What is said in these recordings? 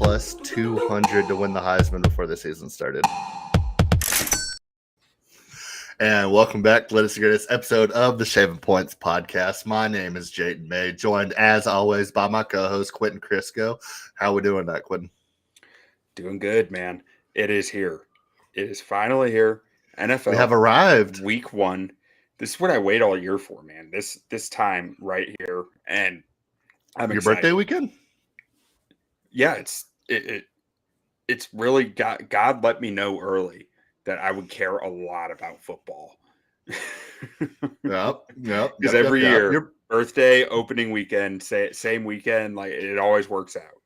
plus 200 to win the Heisman before the season started. And welcome back to latest and greatest episode of the Shaving Points podcast. My name is Jayden May, joined as always by my co-host Quentin Crisco. How we doing that, Quentin? Doing good, man. It is here. It is finally here. NFL. We have arrived. Week 1. This is what I wait all year for, man. This time right here, and I'm Your excited. birthday weekend? Yeah, it's really God let me know early that I would care a lot about football. Yep. Because every year, your birthday, opening weekend, same weekend, like it always works out.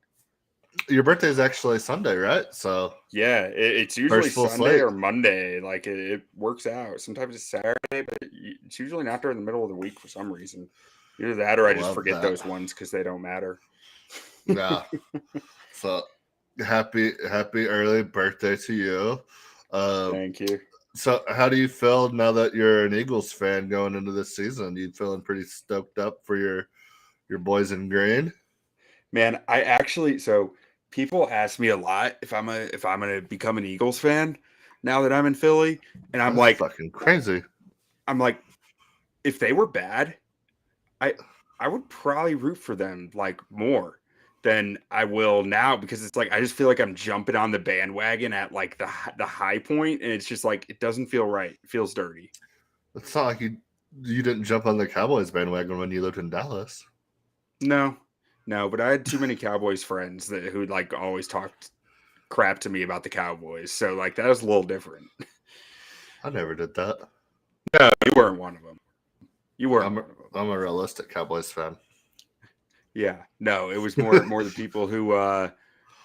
Your birthday is actually Sunday, right? So yeah, it's usually Sunday slate. or Monday. Like it works out. Sometimes it's Saturday, but it's usually not during the middle of the week for some reason. Either that or I just forget those ones because they don't matter. Yeah. So happy early birthday to you. Thank you. So how do you feel now that you're an Eagles fan going into this season? You feeling pretty stoked up for your boys in green? Man, so people ask me a lot if I'm gonna become an Eagles fan now that I'm in Philly, and I'm like fucking crazy. I'm like, if they were bad, I would probably root for them like more than I will now, because it's like I just feel like I'm jumping on the bandwagon at like the high point, and it's just like it doesn't feel right. It feels dirty. It's not like you didn't jump on the Cowboys bandwagon when you lived in Dallas. No, but I had too many Cowboys friends who like always talked crap to me about the Cowboys, so like that was a little different. I never did that. No, you weren't one of them. You weren't. I'm a realistic Cowboys fan. Yeah, no, it was more the people who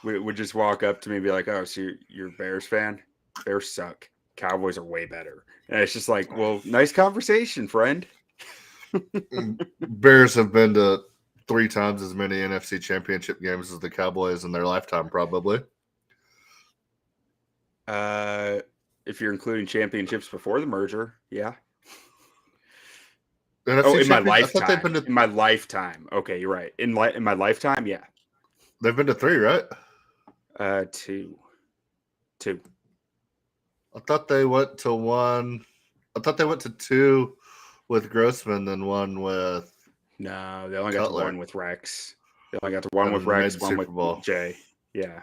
would just walk up to me and be like, "Oh, so you're a Bears fan? Bears suck. Cowboys are way better." And it's just like, well, nice conversation, friend. Bears have been to 3 times as many NFC Championship games as the Cowboys in their lifetime, probably. If you're including championships before the merger, yeah. NFC in my lifetime. In my lifetime. Okay, you're right. In my lifetime, yeah. They've been to 3, right? 2. I thought they went to 1. I thought they went to 2 with Grossman, then 1 with. No, they only got to 1 with Rex. They only got to 1 with Rex, 1 with Jay. Yeah.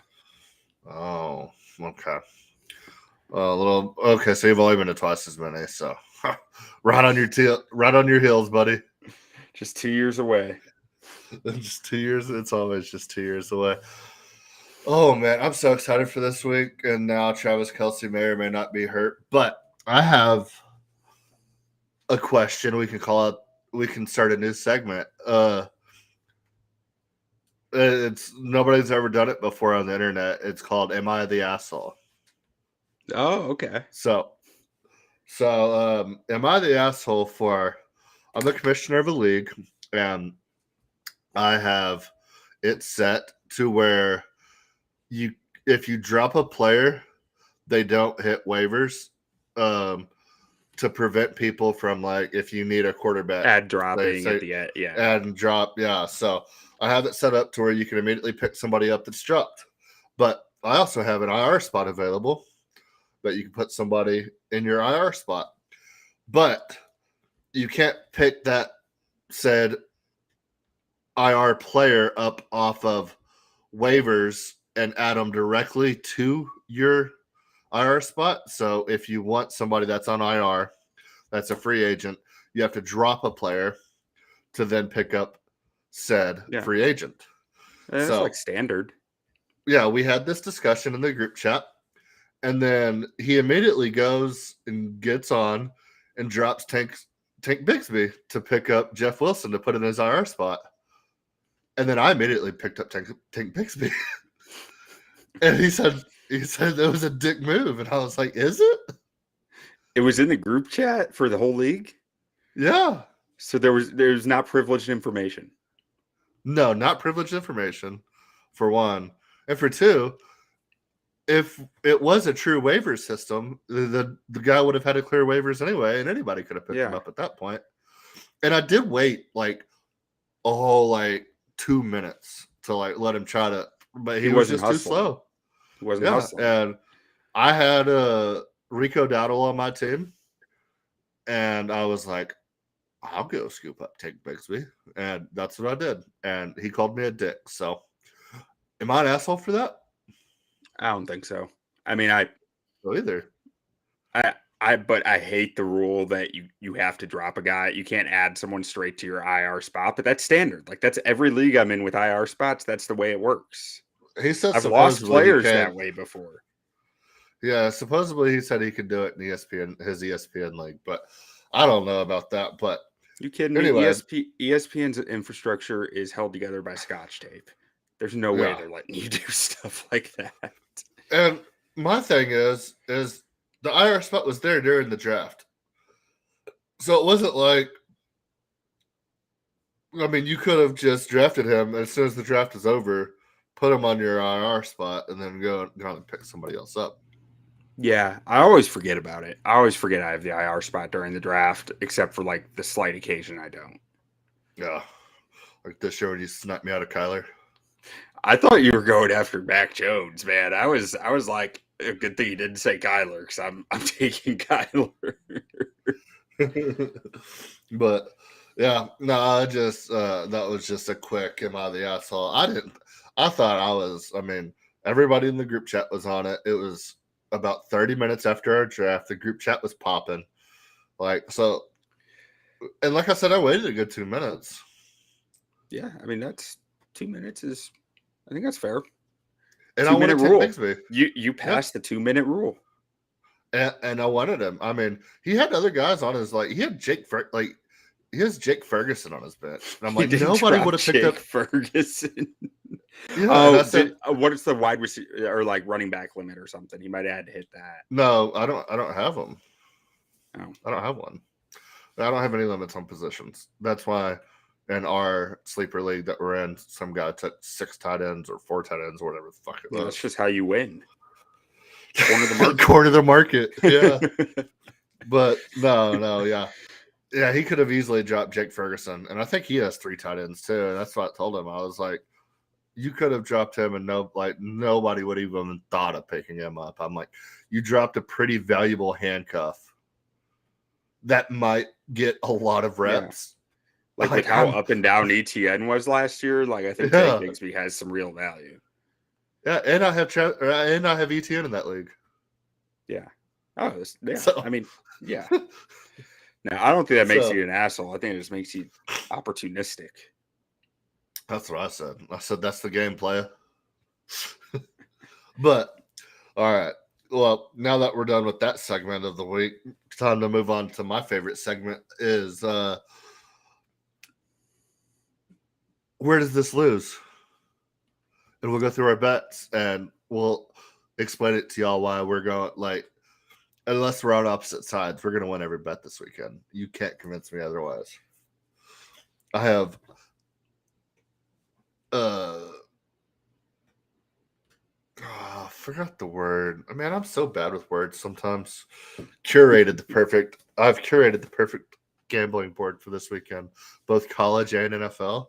Oh, okay. Okay, so you've only been to twice as many, so right on your heels, buddy. Just 2 years away. Just 2 years. It's always just 2 years away. Oh man, I'm so excited for this week. And now Travis Kelce may or may not be hurt, but I have a question. We can start a new segment. It's nobody's ever done it before on the internet. It's called "Am I the Asshole?" Oh, okay. So, am I the asshole for? I'm the commissioner of a league, and I have it set to where if you drop a player, they don't hit waivers, to prevent people from, like, if you need a quarterback, add dropping at the end, yeah, add and drop, yeah. So I have it set up to where you can immediately pick somebody up that's dropped, but I also have an IR spot available that you can put somebody in your IR spot, but you can't pick that said IR player up off of waivers and add them directly to your IR spot. So if you want somebody that's on IR, that's a free agent, you have to drop a player to then pick up said free agent. That's like standard. Yeah, we had this discussion in the group chat, and then he immediately goes and gets on and drops Tank Bigsby to pick up Jeff Wilson to put in his IR spot. And then I immediately picked up Tank Bigsby. And he said that was a dick move. And I was like, is it? It was in the group chat for the whole league? Yeah. So there's not privileged information. No, not privileged information, for one. And for two, if it was a true waiver system, the guy would have had to clear waivers anyway, and anybody could have picked him up at that point. And I did wait like a whole 2 minutes to let him try to but He he was wasn't just too hustling. slow. He wasn't Yeah, hustling. and I had Rico Dowdle on my team, and I was like, I'll go scoop up Tank Bigsby, and that's what I did. And he called me a dick. So, am I an asshole for that? I don't think so. I mean, I No, either. but I hate the rule that you have to drop a guy. You can't add someone straight to your IR spot, but that's standard. Like that's every league I'm in with IR spots. That's the way it works. He said I've lost supposedly he players can. that way before. Yeah, supposedly he said he could do it in his ESPN league, but I don't know about that. But You kidding me? anyway, ESPN's infrastructure is held together by Scotch tape. There's no way yeah. they're letting you do stuff like that. And my thing is the IR spot was there during the draft, so it wasn't like. I mean, you could have just drafted him as soon as the draft is over, put him on your IR spot, and then go and pick somebody else up. Yeah, I always forget about it. I always forget I have the IR spot during the draft, except for like the slight occasion I don't. Yeah, like this year when you sniped me out of Kyler. I thought you were going after Mac Jones, man. I was like, a good thing you didn't say Kyler because I'm taking Kyler. But yeah, no, I just that was just a quick am I the asshole? I thought I was. I mean, everybody in the group chat was on it. It was about 30 minutes after our draft. The group chat was popping. Like so, and like I said, I waited a good 2 minutes. Yeah, I mean that's 2 minutes is. I think that's fair. And I wanted rule. Bigsby. You passed the 2 minute rule. And I wanted him. I mean, he had other guys on his he had he has Jake Ferguson on his bench. And I'm like, nobody would have picked up Ferguson. Yeah, what is the wide receiver or like running back limit or something? He might have had to hit that. No, I don't have them. Oh. I don't have one. I don't have any limits on positions. That's why in our sleeper league that we're in, some guy took 6 tight ends or 4 tight ends or whatever the fuck it was. That's just how you win. Corner the market. Corner the market. Yeah. But no, yeah. Yeah, he could have easily dropped Jake Ferguson. And I think he has 3 tight ends too. And that's what I told him. I was like, you could have dropped him and nobody would even thought of picking him up. I'm like, you dropped a pretty valuable handcuff that might get a lot of reps. Yeah. Like with how up and down ETN was last year, like I think Jake Bigsby has some real value. Yeah, and I have ETN in that league. Yeah. Oh, yeah. So, I mean, yeah. Now, I don't think that makes you an asshole. I think it just makes you opportunistic. That's what I said. I said that's the game, player. But, all right. Well, now that we're done with that segment of the week, time to move on to my favorite segment is where does this lose? And we'll go through our bets and we'll explain it to y'all why we're going, unless we're on opposite sides, we're going to win every bet this weekend. You can't convince me otherwise. I have I forgot the word. I mean, I'm so bad with words sometimes. I've curated the perfect gambling board for this weekend, both college and NFL.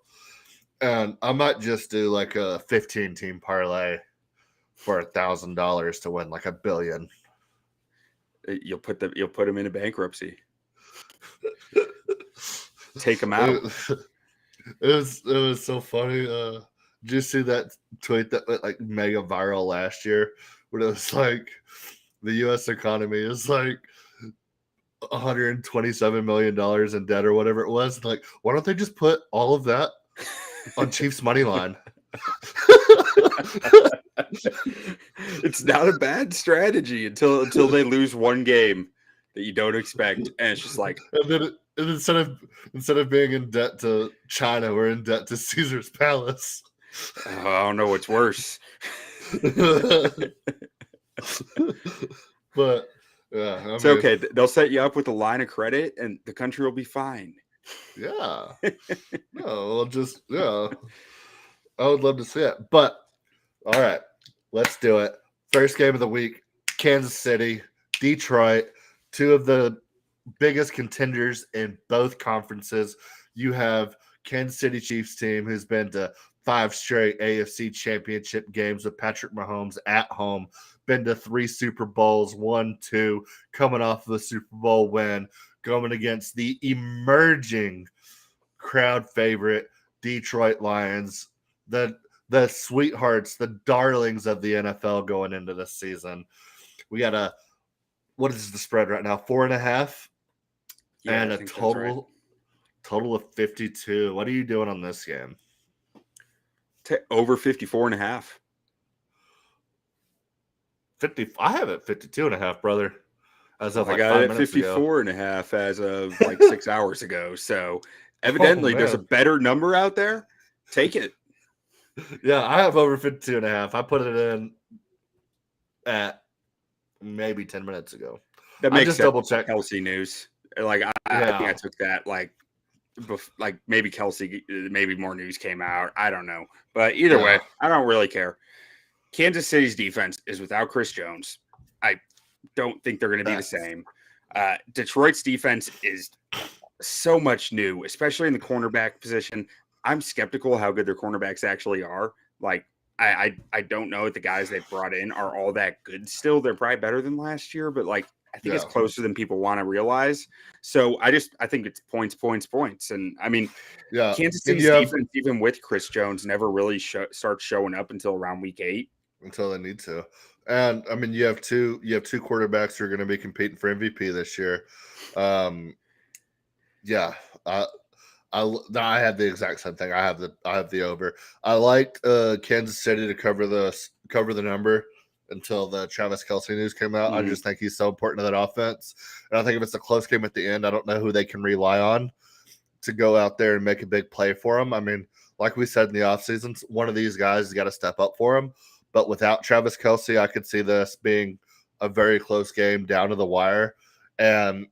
And I might just do like a 15-team parlay for $1,000 to win like $1 billion. You'll put them into bankruptcy. Take them out. It was so funny. Did you see that tweet that went like mega viral last year? Where it was like the U.S. economy is like $127 million in debt or whatever it was. Like, why don't they just put all of that on Chiefs money line? It's not a bad strategy until they lose one game that you don't expect, and it's just like. And instead of being in debt to China, we're in debt to Caesar's Palace. I don't know what's worse. But yeah, it's okay. They'll set you up with a line of credit, and the country will be fine. Yeah. No, I would love to see it. But all right, let's do it. First game of the week: Kansas City, Detroit, 2 of the biggest contenders in both conferences. You have Kansas City Chiefs team who's been to 5 straight AFC championship games with Patrick Mahomes at home, been to 3 Super Bowls, 1, 2, coming off of a Super Bowl win, going against the emerging crowd favorite Detroit Lions, the sweethearts, the darlings of the NFL going into this season. We got what is the spread right now? 4.5, Yeah, and I a think that's right. total of 52. What are you doing on this game? Over 54.5. 50. I have it 52.5, brother. As of I like got 5 it at minutes ago. 54.5 as of like 6 hours ago. So evidently there's a man. better number out there. Take it. Yeah, I have over 52.5. I put it in at maybe 10 minutes ago. That I makes just sense. double checked. Kelsey news. Like I think I took that like maybe Kelsey, maybe more news came out. I don't know. But either way, I don't really care. Kansas City's defense is without Chris Jones. I don't think they're going to be the same. Detroit's defense is so much new, especially in the cornerback position. I'm skeptical how good their cornerbacks actually are. Like, I don't know if the guys they brought in are all that good still. They're probably better than last year, but like I think it's closer than people want to realize. So I think it's points. And I mean, Kansas City's defense, even with Chris Jones, never really starts showing up until around week 8. Until they need to. And I mean, you have two quarterbacks who are going to be competing for MVP this year. I had the exact same thing. I have the over. I liked Kansas City to cover the number until the Travis Kelce news came out. I just think he's so important to that offense. And I think if it's a close game at the end, I don't know who they can rely on to go out there and make a big play for them. I mean, like we said in the offseason, one of these guys has got to step up for him. But without Travis Kelce, I could see this being a very close game down to the wire. And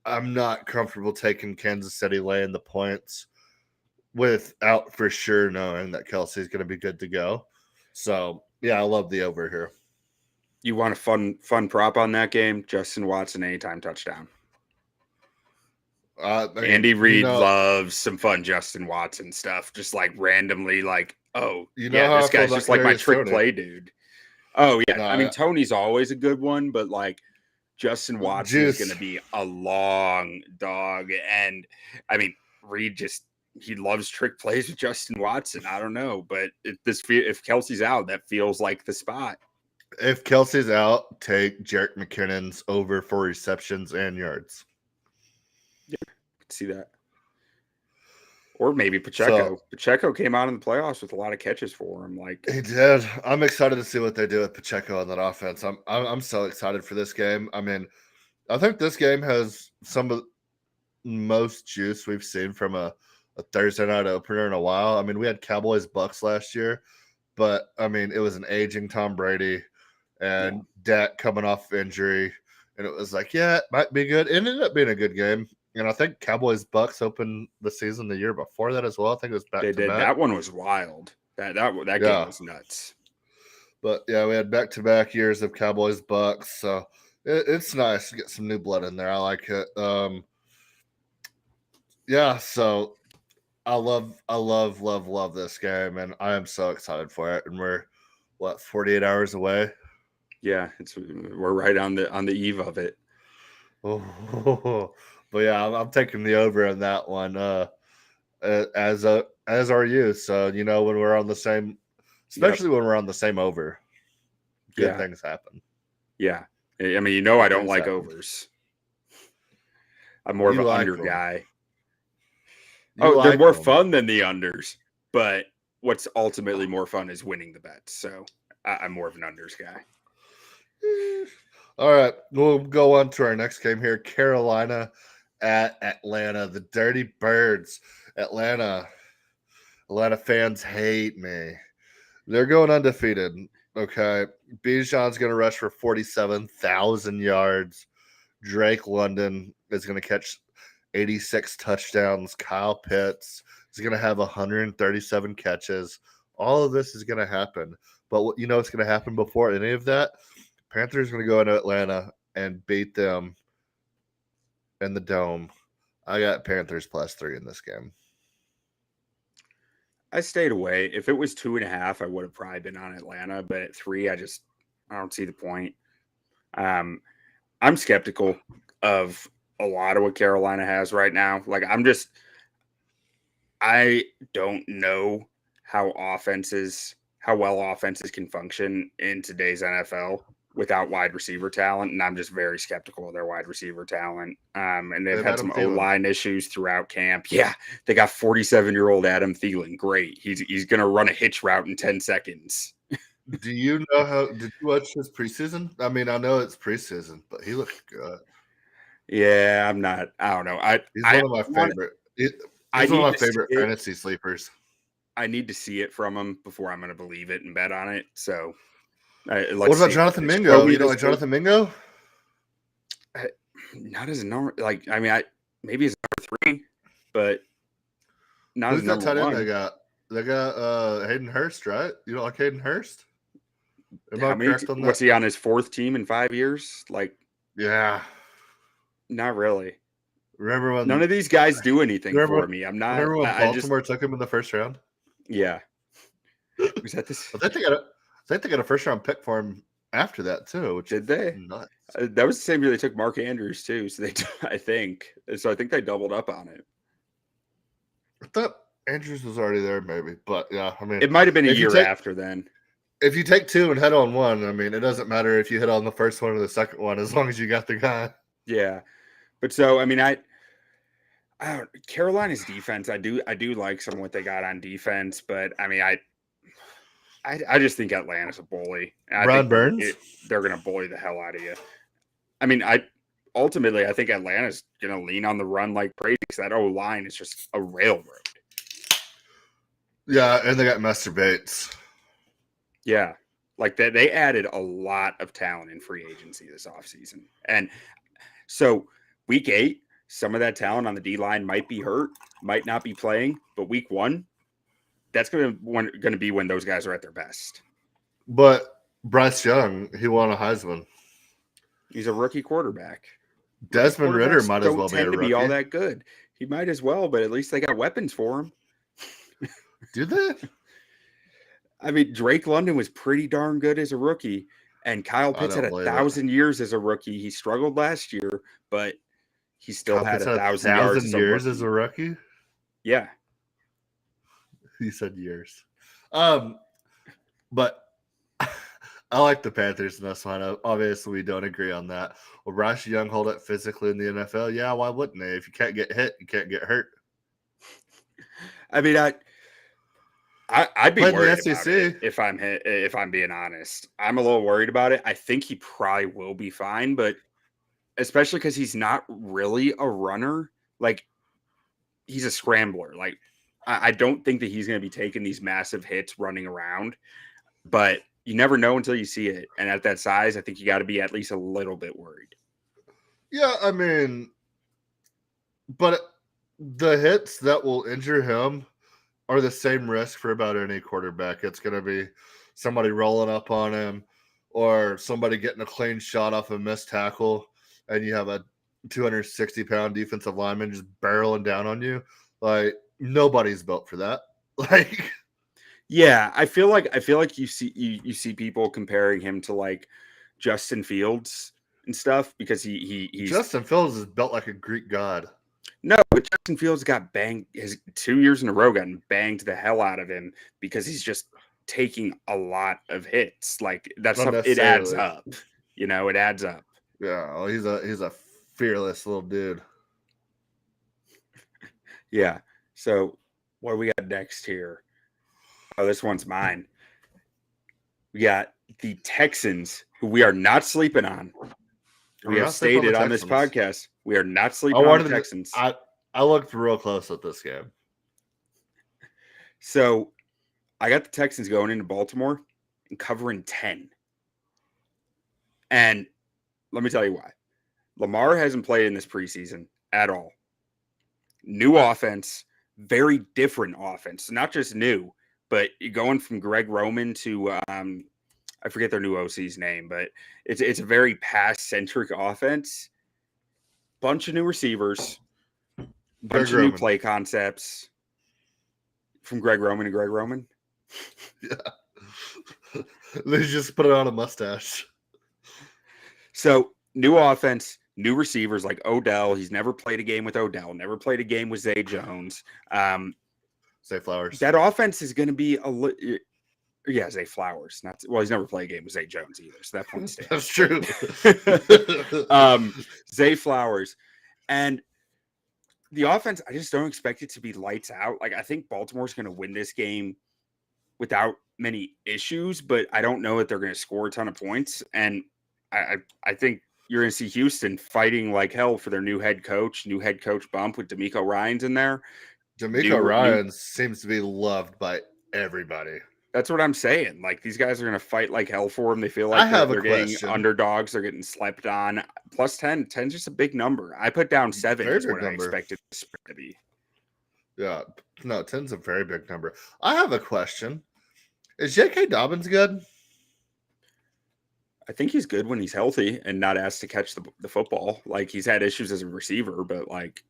I'm not comfortable taking Kansas City laying the points without for sure knowing that Kelce is going to be good to go. So, yeah, I love the over here. You want a fun prop on that game? Justin Watson anytime touchdown. Andy Reid loves some fun Justin Watson stuff. Just like randomly, like, this guy's just like my trick play dude. Oh yeah, I mean Tony's always a good one, but like Justin Watson is going to be a long dog, and I mean Reid he loves trick plays with Justin Watson. I don't know, but if Kelce's out, that feels like the spot. If Kelce's out, take Jerick McKinnon's over for receptions and yards. Yeah, I can see that. Or maybe Pacheco. Pacheco came out in the playoffs with a lot of catches for him. Like he did. I'm excited to see what they do with Pacheco on that offense. I'm so excited for this game. I mean, I think this game has some of the most juice we've seen from a Thursday night opener in a while. I mean, we had Cowboys Bucks last year, but I mean, it was an aging Tom Brady and Dak coming off injury, and it was like, it might be good. It ended up being a good game. And I think Cowboys Bucks opened the season the year before that as well. I think it was back to back. That one was wild. That game was nuts. But yeah, we had back to back years of Cowboys Bucks, so it's nice to get some new blood in there. I like it. So I love this game, and I am so excited for it. And we're 48 hours away. Yeah, we're right on the eve of it. But yeah, I'm taking the over on that one. As are you. So when we're on the same, especially when we're on the same over, good things happen. Yeah, I mean, I don't like overs. I'm more of an under guy. They're more fun than the unders, but what's ultimately more fun is winning the bets. So I'm more of an unders guy. All right, we'll go on to our next game here. Carolina at Atlanta, the Dirty Birds. Atlanta fans hate me. They're going undefeated. Okay, Bijan's going to rush for 47,000 yards. Drake London is going to catch 86 touchdowns. Kyle Pitts is going to have 137 catches. All of this is going to happen. But what's going to happen before any of that? Panthers are going to go into Atlanta and beat them in the Dome. I got Panthers +3 in this game. I stayed away. If it was 2.5, I would have probably been on Atlanta. But at 3, I don't see the point. I'm skeptical of a lot of what Carolina has right now. Like I don't know how well offenses can function in today's NFL without wide receiver talent, and I'm just very skeptical of their wide receiver talent. And they've had Adam some O Thielen. line issues throughout camp. Yeah, they got 47-year-old Adam Thielen. Great, he's gonna run a hitch route in 10 seconds. Do you know how? Did you watch his preseason? I mean, I know it's preseason, but he looked good. Yeah, I'm not. I don't know. He's one of my favorite. He's one of my favorite fantasy sleepers. I need to see it from him before I'm going to believe it and bet on it. So, what about Jonathan Mingo? You don't like Jonathan Mingo? Not as a number. Like, I mean, maybe as number 3, but not Who's as that number tight 1. end they got? They got Hayden Hurst, right? You don't like Hayden Hurst? Am I correct on that? What's he on his 4th team in 5 years? Like, yeah, not really. Remember when none of these guys do anything for me? I'm not. Remember when Baltimore took him in the first round? Yeah. Was that this? I think they got a first round pick for him after that too. Which Did they? Nuts. That was the same year they took Mark Andrews too. So I think they doubled up on it. I thought Andrews was already there, maybe, but yeah, I mean, it might have been a year after then. If you take 2 and hit on 1, I mean, it doesn't matter if you hit on the first one or the second one, as long as you got the guy. Yeah, but so I mean, I don't, Carolina's defense. I do like some of what they got on defense, but I mean, I just think Atlanta's a bully. Ron Burns, they're going to bully the hell out of you. I mean, ultimately I think Atlanta's going to lean on the run like crazy because that O line is just a railroad. Yeah, and they got Master Bates. Yeah, like they added a lot of talent in free agency this offseason. And so week 8, some of that talent on the D-line might be hurt, might not be playing, but week 1, that's going to be when those guys are at their best. But Bryce Young, he won a Heisman. He's a rookie quarterback. Desmond Ridder might as well be a rookie. To be all that good. He might as well, but at least they got weapons for him. Do they? I mean, Drake London was pretty darn good as a rookie, and Kyle Pitts had 1,000 years as a rookie. He struggled last year, but he still had 1,000 years as a rookie. Yeah, he said years. But I like the Panthers in this one. Obviously, we don't agree on that. Will Bryce Young hold it physically in the NFL? Yeah, why wouldn't they? If you can't get hit, you can't get hurt. I mean, I'd be worried about it if I'm being honest. I'm a little worried about it. I think he probably will be fine, but especially because he's not really a runner. Like, he's a scrambler. Like, I don't think that he's going to be taking these massive hits running around, but you never know until you see it. And at that size, I think you got to be at least a little bit worried. Yeah, I mean, but the hits that will injure him are the same risk for about any quarterback. It's going to be somebody rolling up on him or somebody getting a clean shot off a missed tackle, and you have a 260-pound defensive lineman just barreling down on you. Like, nobody's built for that. Like, yeah, I feel like you see people comparing him to like Justin Fields and stuff because he's Justin Fields is built like a Greek god. No, but Justin Fields got banged. His 2 years in a row gotten banged the hell out of him because he's just taking a lot of hits. Like, that's stuff, it adds up. You know, it adds up. Yeah, well, he's a fearless little dude. Yeah. So what do we got next here? Oh, this one's mine. We got the Texans, who we are not sleeping on. We have stated on this podcast, we are not sleeping on the Texans. I looked real close at this game. So I got the Texans going into Baltimore and covering 10. And let me tell you why. Lamar hasn't played in this preseason at all. New offense, very different offense. Not just new, but going from Greg Roman to I forget their new OC's name, but it's a very pass-centric offense. Bunch of new receivers, bunch of new play concepts. from Greg Roman to Greg Roman. Yeah. They just put it on a mustache. So new offense, new receivers like Odell. He's never played a game with Odell, never played a game with Zay Jones. Say Flowers. That offense is going to be Zay Flowers. He's never played a game with Zay Jones either, so that point stands. That's true. Zay Flowers. And the offense, I just don't expect it to be lights out. Like, I think Baltimore's going to win this game without many issues, but I don't know that they're going to score a ton of points. And I think you're going to see Houston fighting like hell for their new head coach bump with DeMeco Ryans in there. DeMeco Ryans seems to be loved by everybody. That's what I'm saying. Like, these guys are going to fight like hell for him. They feel like they're getting underdogs. They're getting slept on. Plus 10. 10's just a big number. I put down 7 is what I expected the spread to be. Yeah. No, 10's a very big number. I have a question. Is J.K. Dobbins good? I think he's good when he's healthy and not asked to catch the football. Like, he's had issues as a receiver, but like...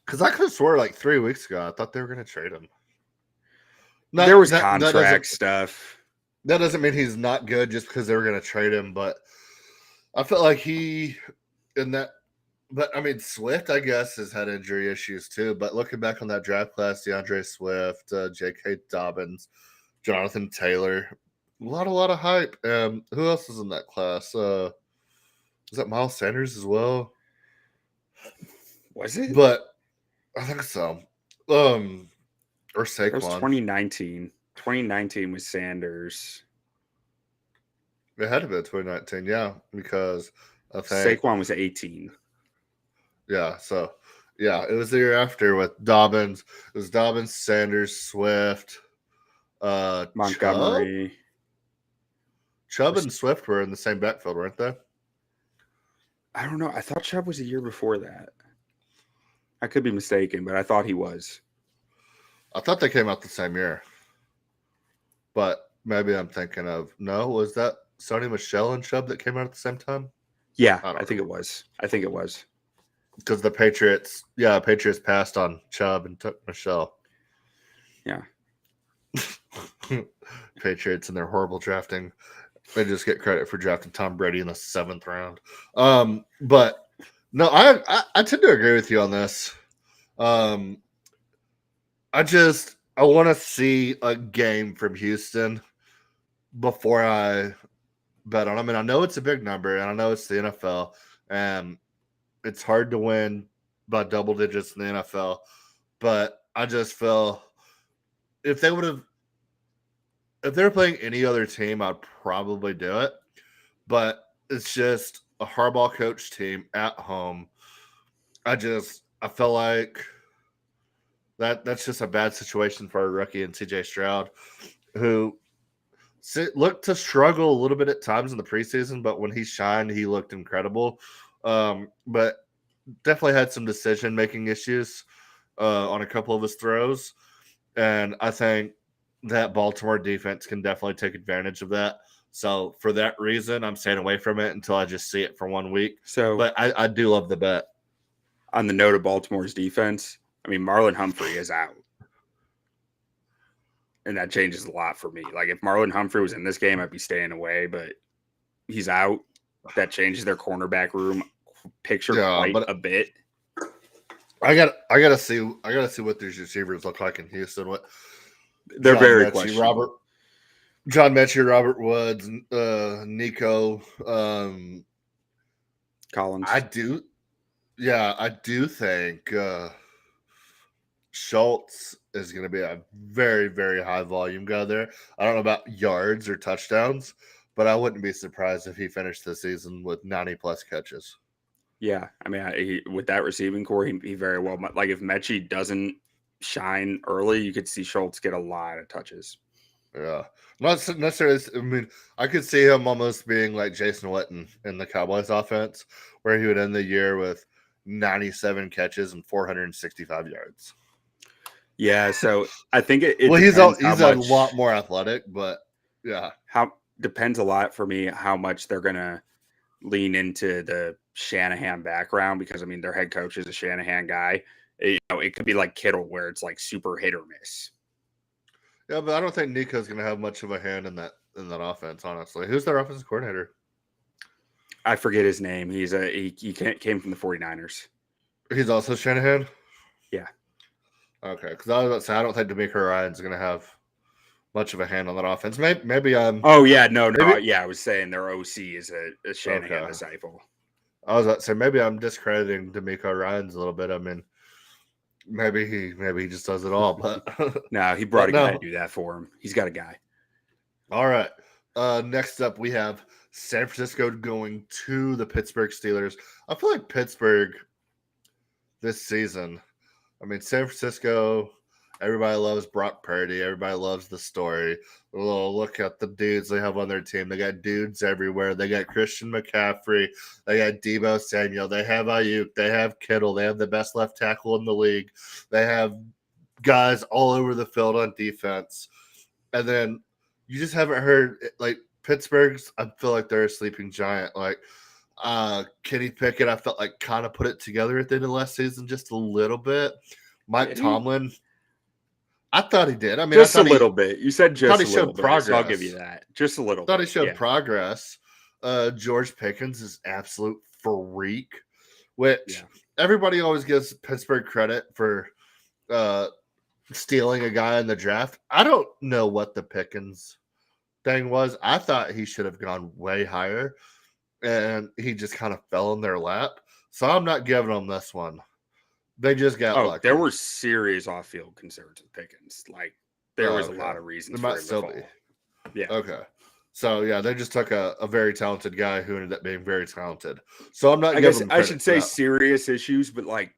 Because I could have swore like 3 weeks ago, I thought they were going to trade him. There was contract stuff. That doesn't mean he's not good just because they were going to trade him, but I felt like but I mean, Swift, I guess, has had injury issues too. But looking back on that draft class, DeAndre Swift, J.K. Dobbins, Jonathan Taylor, a lot of hype. Who else is in that class? Is that Miles Sanders as well? Was it? But I think so. Or Saquon. It was 2019. 2019 was Sanders. It had to be 2019, yeah, because I think Saquon was 18. Yeah, so yeah, it was the year after with Dobbins. It was Dobbins, Sanders, Swift, Montgomery. Chubb and Swift were in the same backfield, weren't they? I don't know. I thought Chubb was a year before that. I could be mistaken, but I thought he was. I thought they came out the same year. But maybe I'm thinking of was that Sony Michel and Chubb that came out at the same time? Yeah, I think it was. Because the Patriots passed on Chubb and took Michel. Yeah. Patriots and their horrible drafting. They just get credit for drafting Tom Brady in the 7th round. But no, I tend to agree with you on this. I want to see a game from Houston before I bet on them. And I know it's a big number, and I know it's the NFL, and it's hard to win by double digits in the NFL. But I just feel if they were playing any other team, I'd probably do it. But it's just a Harbaugh coach team at home. I feel like that's just a bad situation for a rookie and CJ Stroud, who looked to struggle a little bit at times in the preseason, but when he shined, he looked incredible. But definitely had some decision-making issues on a couple of his throws. And I think that Baltimore defense can definitely take advantage of that. So for that reason, I'm staying away from it until I just see it for 1 week. But I do love the bet. On the note of Baltimore's defense, I mean, Marlon Humphrey is out. And that changes a lot for me. Like, if Marlon Humphrey was in this game, I'd be staying away, but he's out. That changes their cornerback room picture quite a bit. I gotta see what these receivers look like in Houston. They're very questionable. John Mechie, Robert Woods, Nico, Collins. I do think Schultz is going to be a very, very high volume guy there. I don't know about yards or touchdowns, but I wouldn't be surprised if he finished the season with 90-plus catches. Yeah, I mean, with that receiving core, he very well – like, if Mechie doesn't shine early, you could see Schultz get a lot of touches. Yeah. Not necessarily – I mean, I could see him almost being like Jason Witten in the Cowboys offense, where he would end the year with 97 catches and 465 yards. Yeah, so I think he's a lot more athletic, but yeah. Depends a lot for me how much they're going to lean into the Shanahan background, because, I mean, their head coach is a Shanahan guy. It could be like Kittle, where it's like super hit or miss. Yeah, but I don't think Nico's going to have much of a hand in that offense. Honestly, who's their offensive coordinator? I forget his name. He came from the 49ers. He's also Shanahan. Yeah. Okay, because I was about to say I don't think D'Amico Ryan's going to have much of a hand on that offense. Maybe I'm. Oh yeah, no, maybe, yeah. I was saying their OC is a Shanahan disciple. I was about to say maybe I'm discrediting D'Amico Ryan's a little bit. I mean, maybe he just does it all, but no, he brought a guy to do that for him. He's got a guy. All right. Next up, we have San Francisco going to the Pittsburgh Steelers. I feel like Pittsburgh this season. I mean, San Francisco. Everybody loves Brock Purdy. Everybody loves the story. Look at the dudes they have on their team. They got dudes everywhere. They got Christian McCaffrey. They got Deebo Samuel. They have Ayuk. They have Kittle. They have the best left tackle in the league. They have guys all over the field on defense. And then you just haven't heard, like, Pittsburgh's, I feel like they're a sleeping giant. Like, Kenny Pickett, I felt like kind of put it together at the end of last season just a little bit. Mike Tomlin, I thought he did. I mean, just a little bit. You said just a little bit. Progress. So I'll give you that. Just a little. I thought he showed progress. George Pickens is absolute freak, which everybody always gives Pittsburgh credit for stealing a guy in the draft. I don't know what the Pickens thing was. I thought he should have gone way higher, and he just kind of fell in their lap. So I'm not giving them this one. They just got lucky. There were serious off-field concerns with Pickens. Like, there was a lot of reasons for him to fall. Yeah. Okay. So, yeah, they just took a very talented guy who ended up being very talented. So I'm not I guess I should say serious issues, but, like,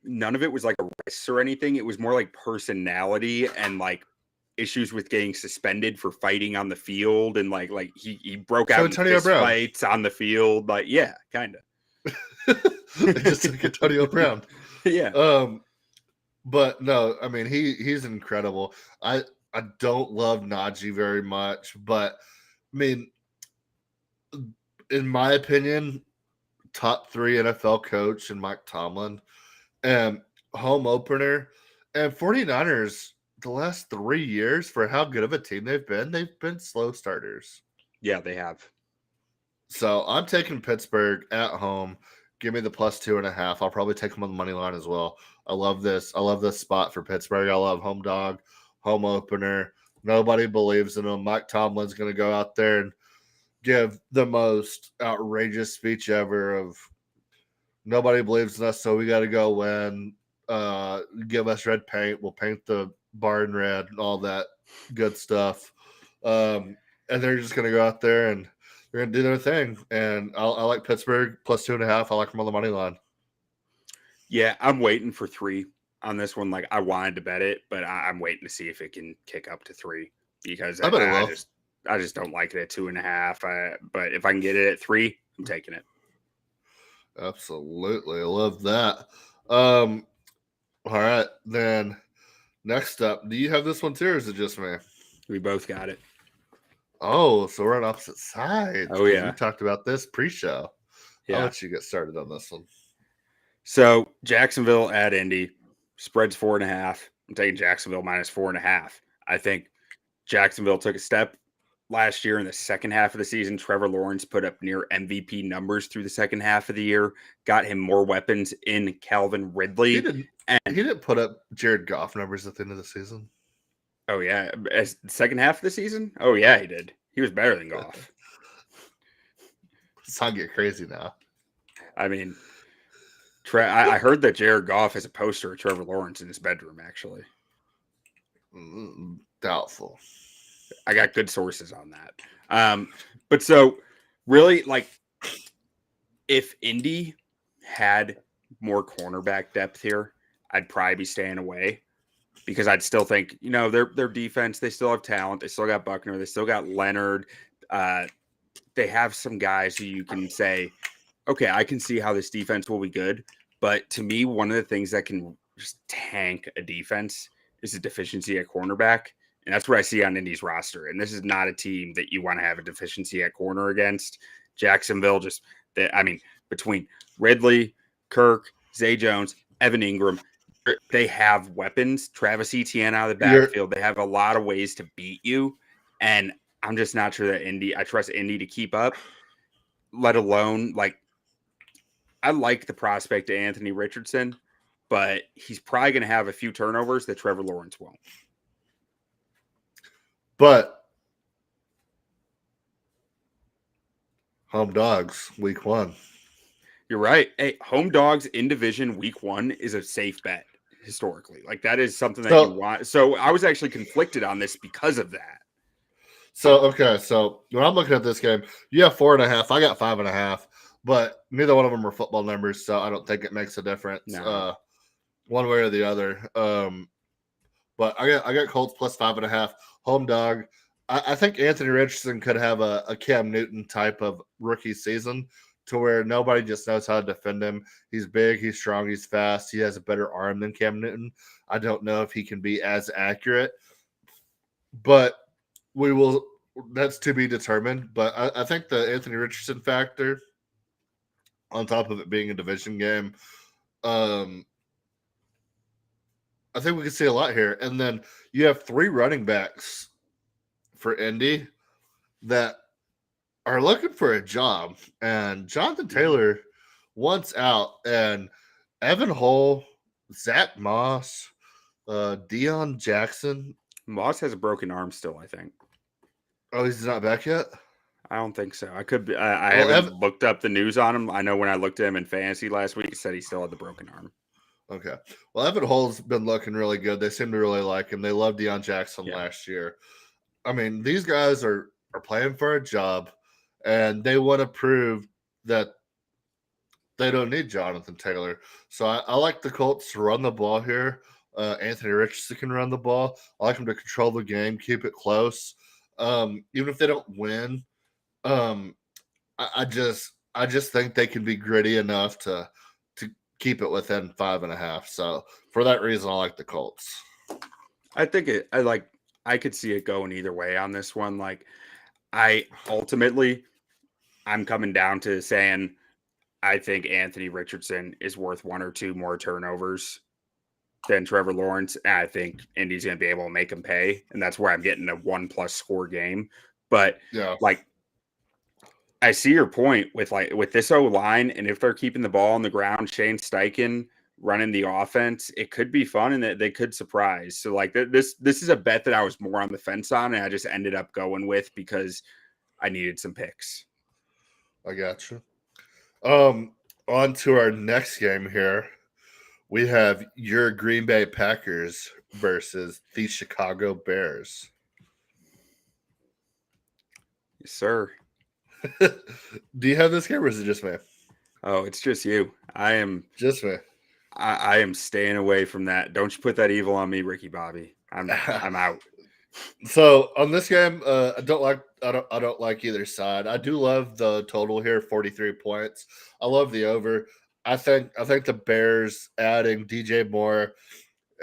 none of it was, like, a risk or anything. It was more like personality and, like, issues with getting suspended for fighting on the field. And, like he broke out in fist fights on the field. Like, yeah, kind of. They just took Antonio Brown. Yeah. But no, I mean he's incredible. I don't love Najee very much, but I mean, in my opinion, top 3 NFL coach and Mike Tomlin, and home opener, and 49ers the last 3 years for how good of a team they've been slow starters. Yeah, they have. So I'm taking Pittsburgh at home. Give me the +2.5. I'll probably take them on the money line as well. I love this. I love this spot for Pittsburgh. I love home dog, home opener. Nobody believes in them. Mike Tomlin's going to go out there and give the most outrageous speech ever of nobody believes in us, so we got to go win. Give us red paint. We'll paint the barn red and all that good stuff. And they're just going to go out there and they're going to do their thing. And I like Pittsburgh +2.5. I like them on the money line. Yeah, I'm waiting for 3 on this one. Like, I wanted to bet it, but I'm waiting to see if it can kick up to 3 because I just don't like it at 2.5. But if I can get it at 3, I'm taking it. Absolutely. I love that. All right. Then next up, do you have this one too, or is it just me? We both got it. Oh, so we're on opposite sides. Oh, yeah. We talked about this pre-show. Yeah. I'll let you get started on this one. So Jacksonville at Indy, spreads 4.5. I'm taking Jacksonville -4.5. I think Jacksonville took a step last year in the second half of the season. Trevor Lawrence put up near MVP numbers through the second half of the year, got him more weapons in Calvin Ridley. He didn't put up Jared Goff numbers at the end of the season. Oh, yeah. As the second half of the season? Oh, yeah, he did. He was better than Goff. It's not get crazy now. I mean, I heard that Jared Goff has a poster of Trevor Lawrence in his bedroom, actually. Doubtful. I got good sources on that. But so, really, like, if Indy had more cornerback depth here, I'd probably be staying away. Because I'd still think, their defense, they still have talent. They still got Buckner. They still got Leonard. They have some guys who you can say, okay, I can see how this defense will be good. But to me, one of the things that can just tank a defense is a deficiency at cornerback. And that's what I see on Indy's roster. And this is not a team that you want to have a deficiency at corner against. Jacksonville between Ridley, Kirk, Zay Jones, Evan Ingram, they have weapons. Travis Etienne out of the You're- backfield. They have a lot of ways to beat you. And I'm just not sure that I trust Indy to keep up, let alone I like the prospect of Anthony Richardson, but he's probably going to have a few turnovers that Trevor Lawrence won't. But home dogs, week 1. You're right. Hey, home dogs in division week 1 is a safe bet historically. Like that is something that you want. So I was actually conflicted on this because of that. So when I'm looking at this game, you have 4.5. I got 5.5, but neither one of them are football numbers, so I don't think it makes a difference one way or the other. But I got Colts plus 5.5 home dog. I think Anthony Richardson could have a Cam Newton type of rookie season to where nobody just knows how to defend him. He's big, he's strong, he's fast. He has a better arm than Cam Newton. I don't know if he can be as accurate, but that's to be determined. But I think the Anthony Richardson factor, on top of it being a division game, I think we can see a lot here. And then you have 3 running backs for Indy that are looking for a job. And Jonathan Taylor wants out. And Evan Hull, Zach Moss, Deion Jackson. Moss has a broken arm still, I think. Oh, he's not back yet? I don't think so. I could be. I haven't looked up the news on him. I know when I looked at him in fantasy last week, it said he still had the broken arm. Okay. Well, Evan Hull's been looking really good. They seem to really like him. They loved Deion Jackson last year. I mean, these guys are playing for a job, and they want to prove that they don't need Jonathan Taylor. So I like the Colts to run the ball here. Anthony Richardson can run the ball. I like him to control the game, keep it close. Even if they don't win, I just think they can be gritty enough to keep it within 5.5. So for that reason, I like the Colts. I think I could see it going either way on this one. Like I'm coming down to saying I think Anthony Richardson is worth 1 or 2 more turnovers than Trevor Lawrence. And I think Indy's going to be able to make him pay. And that's where I'm getting a 1+ score game. But I see your point with this O-line, and if they're keeping the ball on the ground, Shane Steichen running the offense, it could be fun and they could surprise. So this is a bet that I was more on the fence on, and I just ended up going with because I needed some picks. I got you. On to our next game here. We have your Green Bay Packers versus the Chicago Bears. Yes, sir. Do you have this game or is it just me? Oh, it's just you. I am just me. I am staying away from that. Don't you put that evil on me, Ricky Bobby. I'm out. So on this game, I don't like either side. I do love the total here, 43 points. I love the over. I think the Bears adding DJ Moore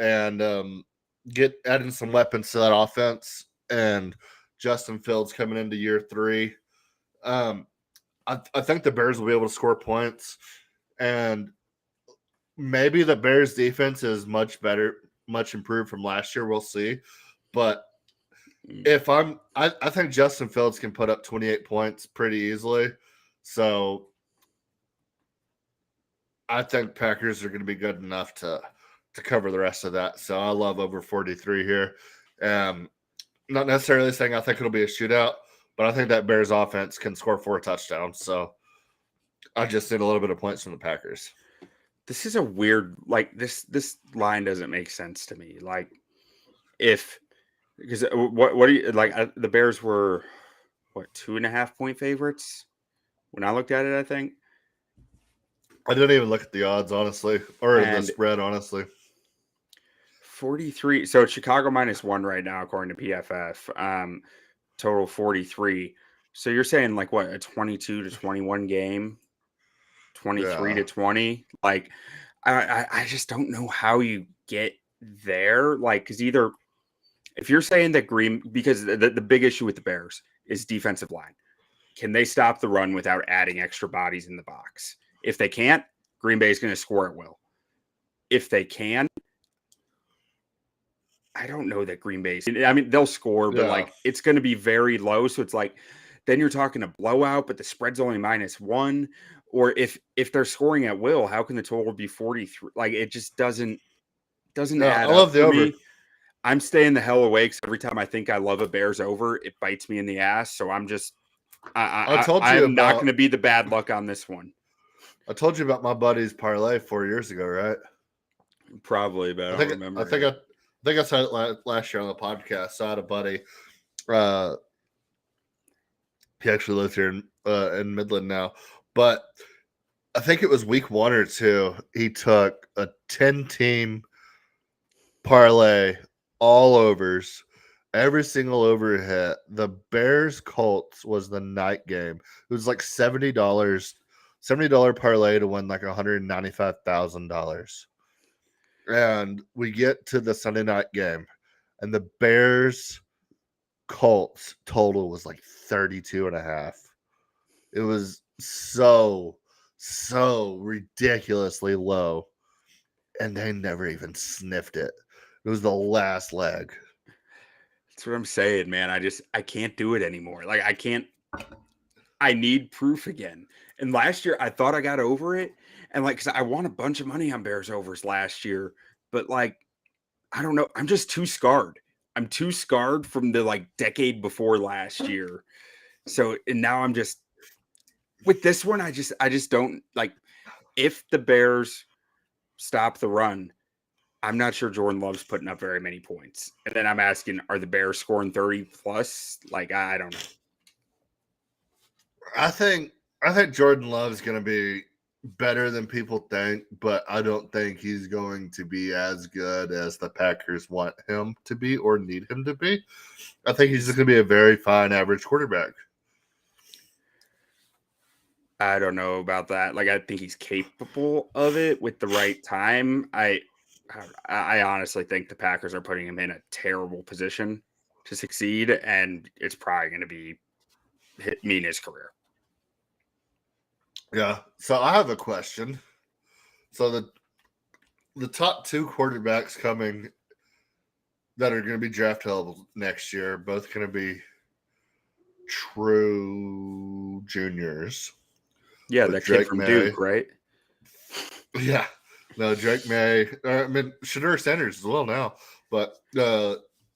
and adding some weapons to that offense, and Justin Fields coming into year 3. I think the Bears will be able to score points, and maybe the Bears defense is much better, much improved from last year. We'll see. But I think Justin Fields can put up 28 points pretty easily. So I think Packers are going to be good enough to cover the rest of that. So I love over 43 here. Not necessarily saying I think it'll be a shootout, but I think that Bears offense can score 4 touchdowns. So I just need a little bit of points from the Packers. This is a weird, this line doesn't make sense to me. Because what do you the Bears were 2.5 point favorites when I looked at it, I think. I didn't even look at the odds, honestly, or the spread, honestly. 43. So Chicago -1 right now, according to PFF. Total 43. So you're saying a 22-21 game, 23-20. I just don't know how you get there. Because either if you're saying that because the big issue with the Bears is defensive line. Can they stop the run without adding extra bodies in the box? If they can't, Green Bay is going to score at will. If they can, I don't know that Green Bay. I mean, they'll score, but Yeah. like it's going to be very low. So it's like then you're talking a blowout, but the spread's only -1. Or if they're scoring at will, how can the total be 43? Like it just doesn't No, add I up love the for over. me. I'm staying the hell away because every time I think I love a Bears over, it bites me in the ass. So I'm just I told you I'm not going about to be the bad luck on this one. I told you about my buddy's parlay 4 years ago, right? Probably, but I don't remember. I think I said it last year on the podcast. So I had a buddy. He actually lives here in Midland now, but I think it was week 1 or 2. He took a 10-team parlay, all overs, every single over hit. The Bears Colts was the night game. It was like $70 parlay to win like $195,000. And we get to the Sunday night game, and the Bears Colts total was like 32.5. It was so ridiculously low, and they never even sniffed it. It was the last leg. That's what I'm saying, man. I can't do it anymore. Like I need proof again. And last year I thought I got over it. And like, cause I won a bunch of money on Bears overs last year, but like, I don't know. I'm just too scarred. I'm too scarred from the like decade before last year. So, and now I'm just with this one. I just don't like if the Bears stop the run. I'm not sure Jordan Love's putting up very many points. And then I'm asking, are the Bears scoring 30 plus? Like, I don't know. I think Jordan Love's going to be better than people think, but I don't think he's going to be as good as the Packers want him to be or need him to be. I think he's just going to be a very fine average quarterback. I don't know about that. Like, I think he's capable of it with the right time. I honestly think the Packers are putting him in a terrible position to succeed, and it's probably going to mean his career. Yeah. So I have a question. So the top 2 quarterbacks coming that are going to be draft eligible next year, both going to be true juniors. Yeah, that kid from Duke, right? Yeah. No, Drake May. I mean, Shedeur Sanders as well now. But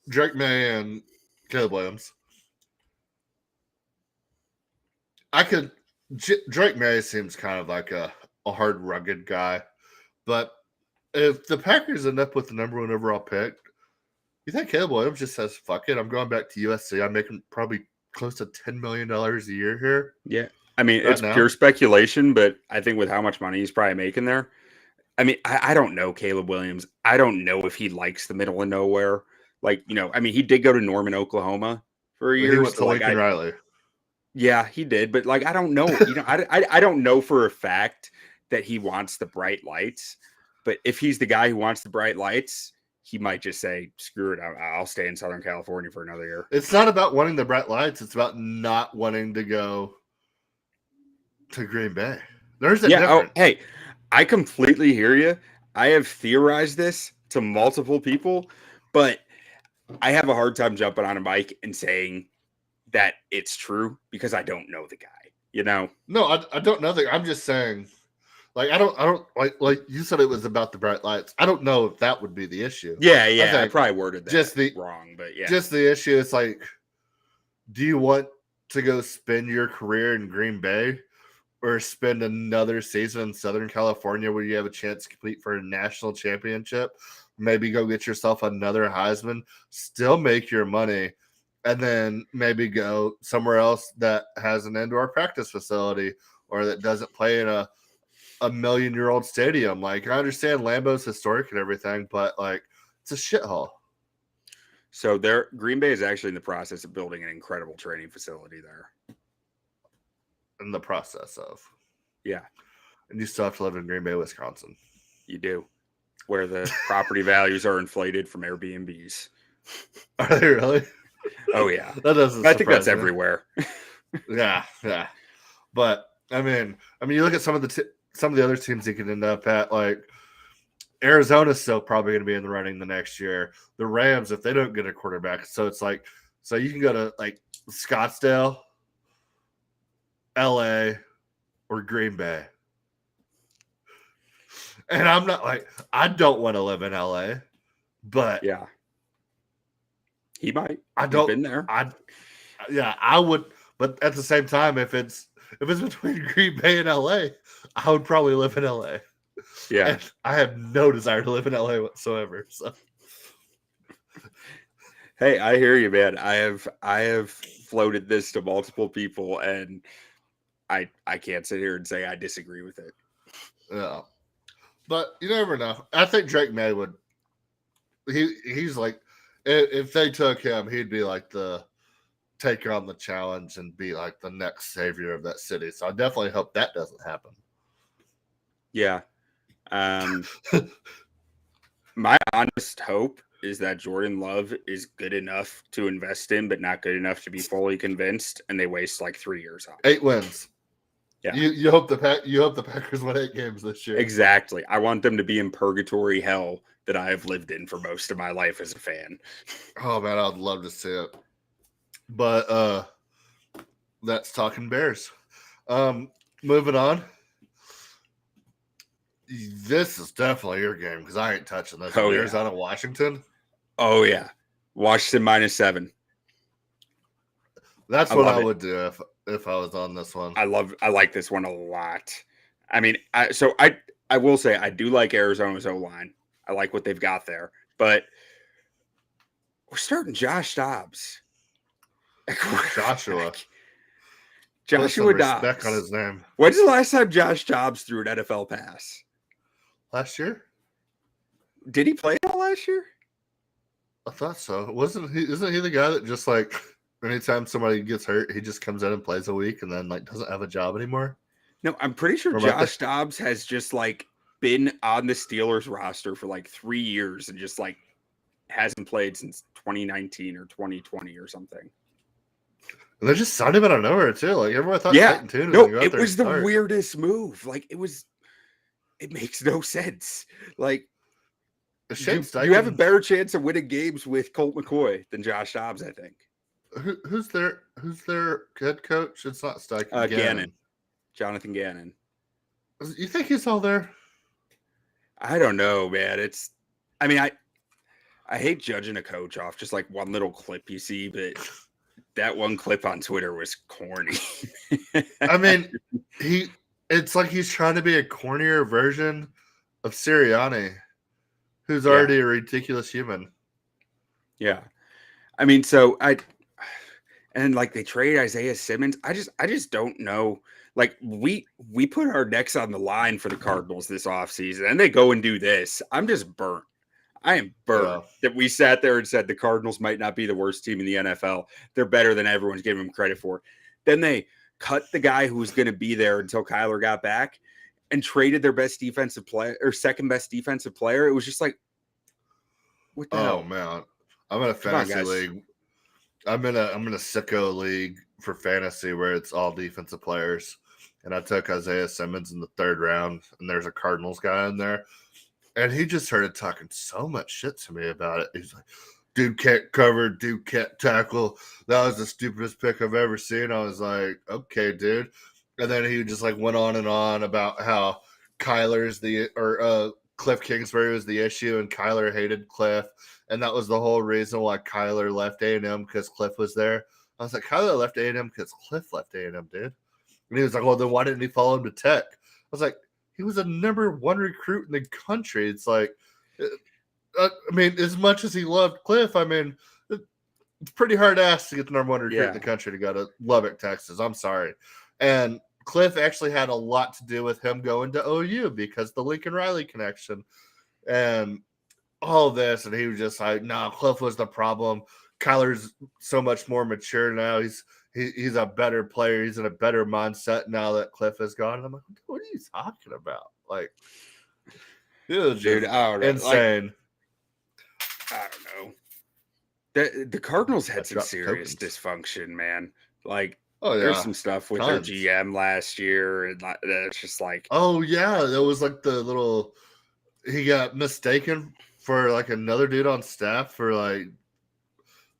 Drake May and Caleb Williams. Drake May seems kind of like a hard, rugged guy. But if the Packers end up with the number 1 overall pick, you think Caleb Williams just says, fuck it, I'm going back to USC. I'm making probably close to $10 million a year here. Yeah. I mean, it's pure speculation, but I think with how much money he's probably making there, I mean, I don't know Caleb Williams. I don't know if he likes the middle of nowhere. Like, you know, I mean, he did go to Norman, Oklahoma for a year. He went to Lincoln Riley. Yeah, he did. But like, I don't know. You know, I don't know for a fact that he wants the bright lights. But if he's the guy who wants the bright lights, he might just say, screw it. I'll stay in Southern California for another year. It's not about wanting the bright lights. It's about not wanting to go to Green Bay. There's a difference. Oh, hey, I completely hear you. I have theorized this to multiple people, but I have a hard time jumping on a mic and saying that it's true because I don't know the guy, you know? No, I don't know that. I'm just saying, like, I don't like you said it was about the bright lights. I don't know if that would be the issue. Yeah. I probably worded that wrong, but yeah. Just the issue is like, do you want to go spend your career in Green Bay or spend another season in Southern California where you have a chance to compete for a national championship? Maybe go get yourself another Heisman, still make your money, and then maybe go somewhere else that has an indoor practice facility or that doesn't play in a million-year-old stadium. Like, I understand Lambeau's historic and everything, but like, it's a shithole. So Green Bay is actually in the process of building an incredible training facility there. In the process of. Yeah. And you still have to live in Green Bay, Wisconsin. You do. Where the property values are inflated from Airbnbs. Are they really? Oh yeah. That doesn't. I think that's everywhere. Yeah. But I mean, you look at some of the other teams you could end up at. Like, Arizona's still probably going to be in the running the next year. The Rams, if they don't get a quarterback, so it's like, so you can go to like Scottsdale, LA, or Green Bay. And I'm not like, I don't want to live in LA, but Yeah. He might. I He's don't. been there. I would. But at the same time, if it's between Green Bay and LA, I would probably live in LA. Yeah. And I have no desire to live in LA whatsoever. So, hey, I hear you, man. I have floated this to multiple people, and I can't sit here and say I disagree with it. yeah. But you never know. I think Drake May would. He's like, if they took him, he'd be like the take on the challenge and be like the next savior of that city. So I definitely hope that doesn't happen. Yeah. My honest hope is that Jordan Love is good enough to invest in, but not good enough to be fully convinced, and they waste like 3 years on it. 8 wins. Yeah. You hope the Packers win 8 games this year. Exactly. I want them to be in purgatory hell that I have lived in for most of my life as a fan. Oh man, I'd love to see it. But that's talking Bears. Moving on. This is definitely your game because I ain't touching this. Oh, yeah. Arizona, Washington. Oh yeah. Washington -7. That's what I would do if I was on this one. I like this one a lot. I mean, I will say I do like Arizona's O-line. I like what they've got there, but we're starting Josh Dobbs. Joshua Dobbs. Respect on his name. When's the last time Josh Dobbs threw an NFL pass? Last year? Did he play all last year? I thought so. Isn't he the guy that just like anytime somebody gets hurt, he just comes in and plays a week and then like doesn't have a job anymore? No, I'm pretty sure Josh Dobbs has just like been on the Steelers roster for like 3 years and just like hasn't played since 2019 or 2020 or something. And they just signed him out of nowhere too. Like everyone thought. Yeah, Tune no, it was the weirdest move. Like it makes no sense. Like you have a better chance of winning games with Colt McCoy than Josh Dobbs, I think. Who's their head coach? It's not Steichen. Gannon. Jonathan Gannon. You think he's all there? I don't know, man. I hate judging a coach off just like one little clip you see, but that one clip on Twitter was corny. I mean, it's like he's trying to be a cornier version of Sirianni, who's already a ridiculous human. Yeah. I mean, so they trade Isaiah Simmons. I just don't know. Like we put our necks on the line for the Cardinals this offseason and they go and do this. I'm just burnt. I am burnt that we sat there and said the Cardinals might not be the worst team in the NFL. They're better than everyone's giving them credit for. Then they cut the guy who was going to be there until Kyler got back and traded their best defensive player or second best defensive player. It was just like, what the hell? Man. I'm in a fantasy league. I'm in a sicko league for fantasy where it's all defensive players. And I took Isaiah Simmons in the 3rd round, and there's a Cardinals guy in there. And he just started talking so much shit to me about it. He's like, dude can't cover, dude can't tackle. That was the stupidest pick I've ever seen. I was like, okay, dude. And then he just like went on and on about how Cliff Kingsbury was the issue and Kyler hated Cliff. And that was the whole reason why Kyler left A&M because Cliff was there. I was like, Kyler left A&M because Cliff left A&M, dude. And he was like, well, then why didn't he follow him to Tech? I was like, he was a number 1 recruit in the country. It's like, I mean, as much as he loved Cliff, I mean, it's pretty hard to ask to get the number 1 recruit in the country to go to Lubbock, Texas. I'm sorry. And Cliff actually had a lot to do with him going to OU because the Lincoln Riley connection and all this. And he was just like, no, Cliff was the problem. Kyler's so much more mature now. He's a better player. He's in a better mindset now that Cliff is gone. And I'm like, what are you talking about? Like, dude, I don't know. Insane. Like, I don't know. The Cardinals had some serious dysfunction, man. Like, there's some stuff with their GM last year, and it's just like, oh yeah, there was like the little he got mistaken for like another dude on staff for like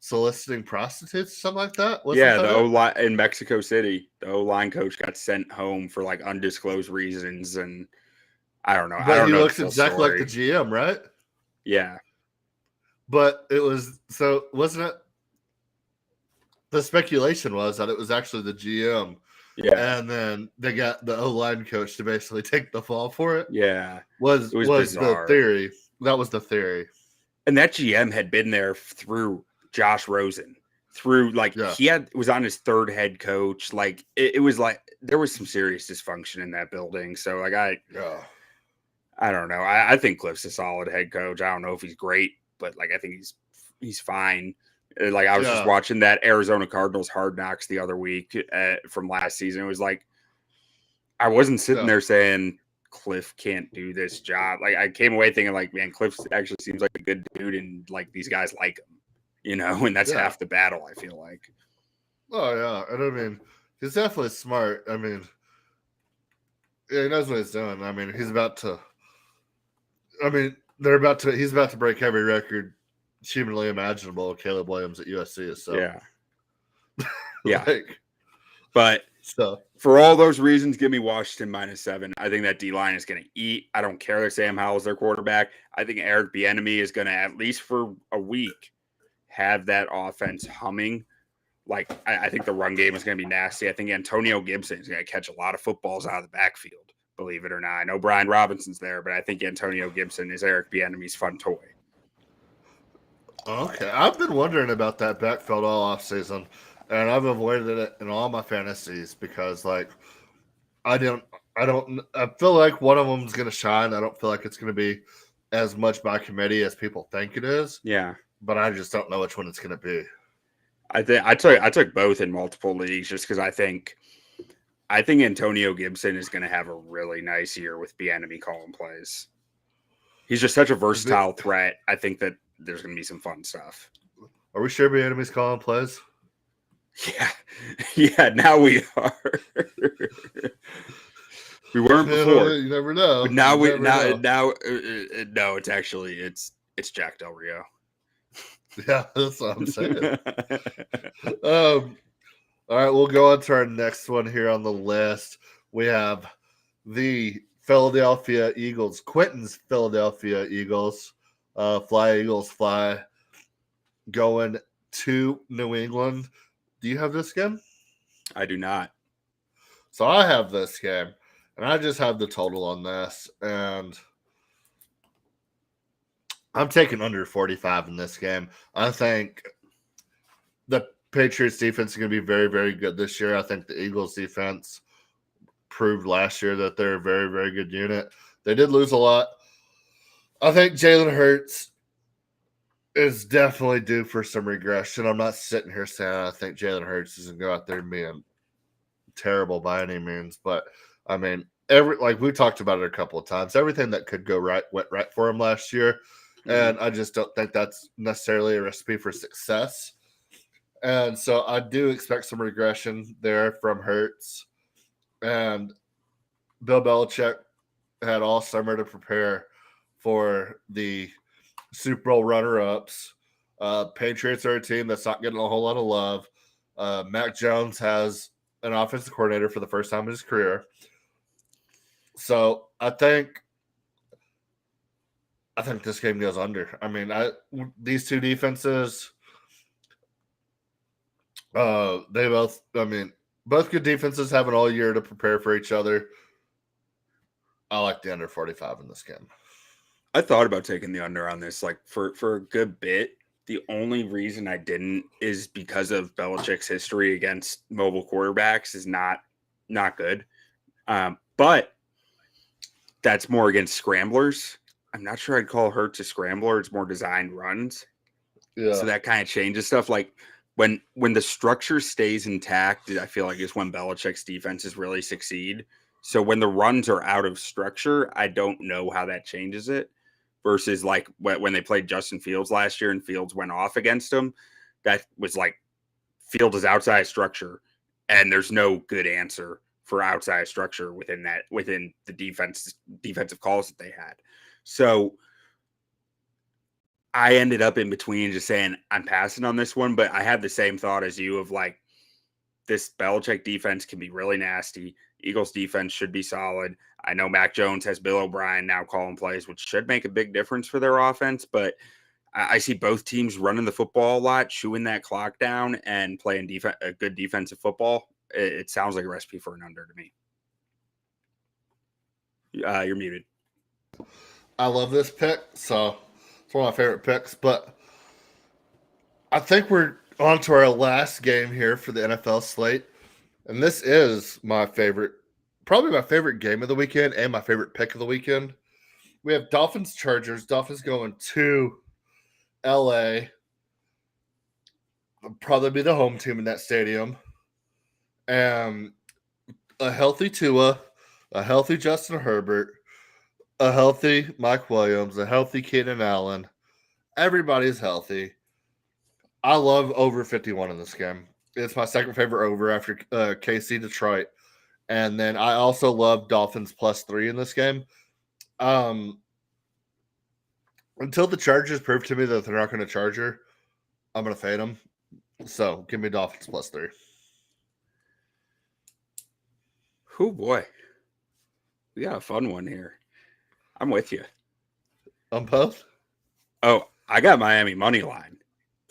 soliciting prostitutes, something like that. Wasn't Yeah, that the it? O line in Mexico City, the O line coach got sent home for like undisclosed reasons, and I don't know. I But don't he know the looks full exactly like the story. GM, right? Yeah, But it was so wasn't it? The speculation was that it was actually the GM, yeah, and then they got the O line coach to basically take the fall for it. yeah. Was It was was the bizarre. theory? That was the theory. And that GM had been there through Josh Rosen, through like Yeah, was on his third head coach. Like it was like there was some serious dysfunction in that building. So like yeah, I don't know. I think Cliff's a solid head coach. I don't know if he's great, but like I think he's fine. Like I was just yeah, watching that Arizona Cardinals Hard Knocks the other week from last season. It was like I wasn't sitting yeah, there saying Cliff can't do this job. Like I came away thinking like, man, Cliff actually seems like a good dude, and like these guys like him, and that's yeah. half the battle. I feel like. Oh yeah, and I mean, he's definitely smart. I mean, yeah, he knows what he's doing. I mean, he's about to. I mean, they're about to. He's about to break every record humanly imaginable. Caleb Williams at USC. So, Yeah, yeah. like, But so for all those reasons, give me Washington -7. I think that D line is going to eat. I don't care that Sam Howell's their quarterback. I think Eric Bieniemy is going to, at least for a week, have that offense humming. Like, I think the run game is going to be nasty. I think Antonio Gibson is going to catch a lot of footballs out of the backfield, believe it or not. I know Brian Robinson's there, but I think Antonio Gibson is Eric Bieniemy's fun toy. okay, I've been wondering about that backfield all offseason, and I've avoided it in all my fantasies because, like, I don't. I feel like one of them is going to shine. I don't feel like it's going to be as much by committee as people think it is, Yeah. but I just don't know which one it's going to be. I took both in multiple leagues just because I think Antonio Gibson is going to have a really nice year with Bieniemy calling plays. He's just such a versatile threat. I think that there's going to be some fun stuff. Are we sure Bieniemy's calling plays? Yeah, yeah. Now we are. We weren't before. You never know. But now You never know. no. It's actually it's Jack Del Rio. Yeah, that's what I'm saying. All right, we'll go on to our next one here on the list. We have the Philadelphia Eagles, Quentin's Philadelphia Eagles, Fly Eagles Fly, going to New England. Do you have this game? I do not. So I have this game, and I just have the total on this, and I'm taking under 45 in this game. I think the Patriots defense is going to be very, very good this year. I think the Eagles defense proved last year that they're a very, very good unit. They did lose a lot. I think Jalen Hurts is definitely due for some regression. I'm not sitting here saying I think Jalen Hurts is going to go out there and be terrible by any means, but I mean, like we talked about it a couple of times, everything that could go right went right for him last year. And I just don't think that's necessarily a recipe for success. And so I do expect some regression there from Hurts. And Bill Belichick had all summer to prepare for the Super Bowl runner-ups. Patriots are a team that's not getting a whole lot of love. Mac Jones has an offensive coordinator for the first time in his career. So I think this game goes under. I mean, these two defenses, they both. I mean, both good defenses have an all year to prepare for each other. I like the under 45 in this game. I thought about taking the under on this, like for a good bit. The only reason I didn't is because of Belichick's history against mobile quarterbacks is not good. But that's more against scramblers. I'm not sure I'd call Hurts a scrambler. It's more designed runs. Yeah. So that kind of changes stuff. Like when the structure stays intact, I feel like is when Belichick's defenses really succeed. So when the runs are out of structure, I don't know how that changes it. Versus like when they played Justin Fields last year and Fields went off against him, that was like Fields is outside structure, and there's no good answer for outside structure within the defensive calls that they had. So I ended up in between just saying I'm passing on this one, but I had the same thought as you of like this Belichick defense can be really nasty. Eagles defense should be solid. I know Mac Jones has Bill O'Brien now calling plays, which should make a big difference for their offense, but I see both teams running the football a lot, chewing that clock down, and playing a good defensive football. It sounds like a recipe for an under to me. You're muted. I love this pick, so it's one of my favorite picks. But I think we're on to our last game here for the NFL slate, and this is my favorite, probably my favorite game of the weekend and my favorite pick of the weekend. We have Dolphins Chargers. Dolphins going to LA. Will probably be the home team in that stadium. And a healthy Tua, a healthy Justin Herbert, a healthy Mike Williams, a healthy Keenan Allen. Everybody's healthy. I love over 51 in this game. It's my second favorite over after KC Detroit. And then I also love Dolphins +3 in this game. Until the Chargers prove to me that they're not going to Charger, I'm going to fade them. So give me Dolphins +3. Oh boy, we got a fun one here. I'm with you. On both? Oh, I got Miami money line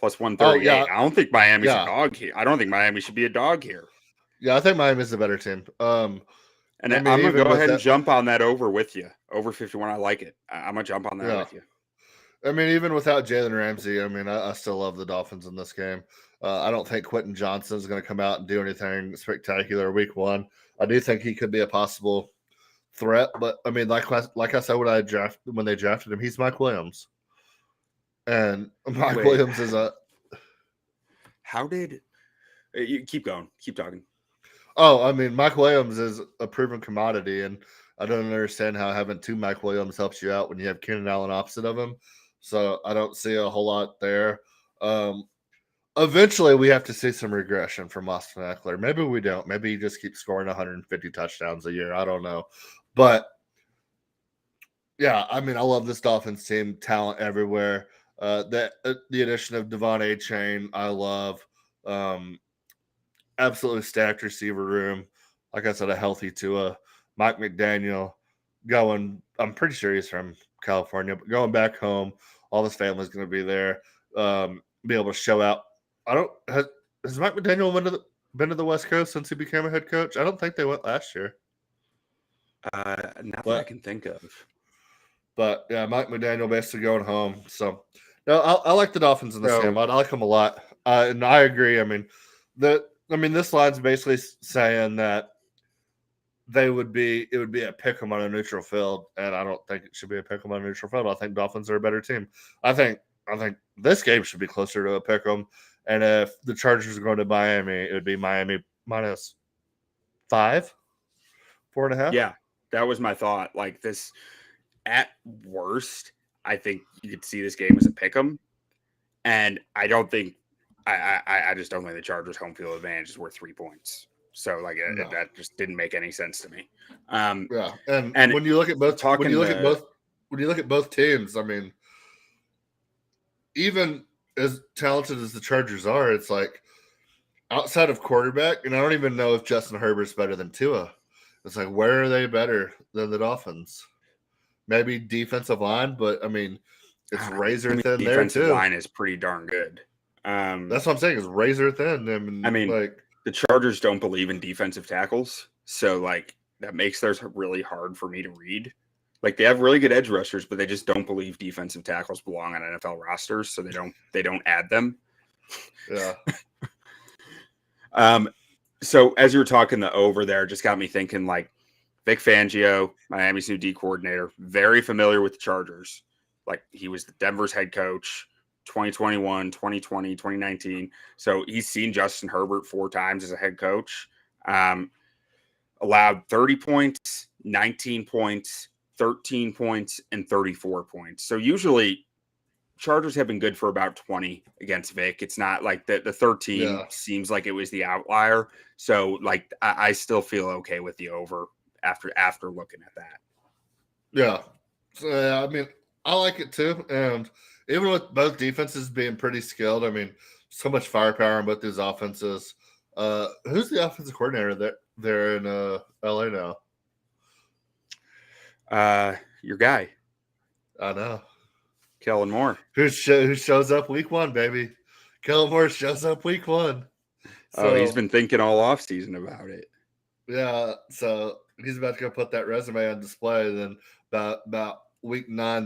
+138. Oh, yeah. I don't think Miami's a dog here. I don't think Miami should be a dog here. Yeah, I think Miami's the better team. And I'm going to go ahead and jump on that over with you. Over 51, I like it. I'm going to jump on that with you. I mean, even without Jalen Ramsey, I mean, I still love the Dolphins in this game. I don't think Quentin Johnson is going to come out and do anything spectacular week one. I do think he could be a possible threat, but I mean, like I said when they drafted him, he's Mike Williams, and Williams is a. How did you keep going? Keep talking. Oh, I mean, Mike Williams is a proven commodity, and I don't understand how having two Mike Williams helps you out when you have Keenan Allen opposite of him. So I don't see a whole lot there. Eventually, we have to see some regression from Austin Eckler. Maybe we don't. Maybe he just keeps scoring 150 touchdowns a year. I don't know. But, yeah, I mean, I love this Dolphins team. Talent everywhere. The addition of Devon Achane, I love. Absolutely stacked receiver room. Like I said, a healthy Tua. Mike McDaniel going, I'm pretty sure he's from California, but going back home, all his family's going to be there. Be able to show out. Has Mike McDaniel been to the West Coast since he became a head coach? I don't think they went last year. Not that I can think of. But yeah, Mike McDaniel basically going home. So no, I like the Dolphins in this game. I like them a lot, and I agree. I mean, this line's basically saying that it would be a pick 'em on a neutral field, and I don't think it should be a pick 'em on a neutral field. I think Dolphins are a better team. I think this game should be closer to a pick 'em. And if the Chargers are going to Miami, it would be Miami -5, 4.5. Yeah, that was my thought. Like this, at worst, I think you could see this game as a pick 'em, and I don't think I just don't think the Chargers' home field advantage is worth 3 points. So like that just didn't make any sense to me. Yeah, and when you look at both, when you look at both teams, I mean, even as talented as the Chargers are, it's like outside of quarterback, and I don't even know if Justin Herbert's better than Tua. It's like, where are they better than the Dolphins? Maybe defensive line, but I mean, it's razor thin there too. Defensive line is pretty darn good. That's what I'm saying. Is razor thin. I mean, like the Chargers don't believe in defensive tackles, so like that makes theirs really hard for me to read. Like they have really good edge rushers, but they just don't believe defensive tackles belong on NFL rosters, so they don't add them. Yeah. So as you were talking, the over there just got me thinking like Vic Fangio, Miami's new D coordinator, very familiar with the Chargers. Like he was the Denver's head coach 2021, 2020, 2019. So he's seen Justin Herbert 4 times as a head coach. Allowed 30 points, 19 points, 13 points, and 34 points. So usually Chargers have been good for about 20 against Vic. It's not like the 13 seems like it was the outlier. So like I still feel okay with the over after looking at that. Yeah. So, yeah, I mean, I like it too. And even with both defenses being pretty skilled, I mean, so much firepower in both these offenses. Who's the offensive coordinator there in LA now? Your guy, I know. Kellen Moore. Who shows up week one, baby? Kellen Moore shows up week one. Oh, he's So been thinking all off season about it. yeah, so he's about to go put that resume on display. Then about week 9,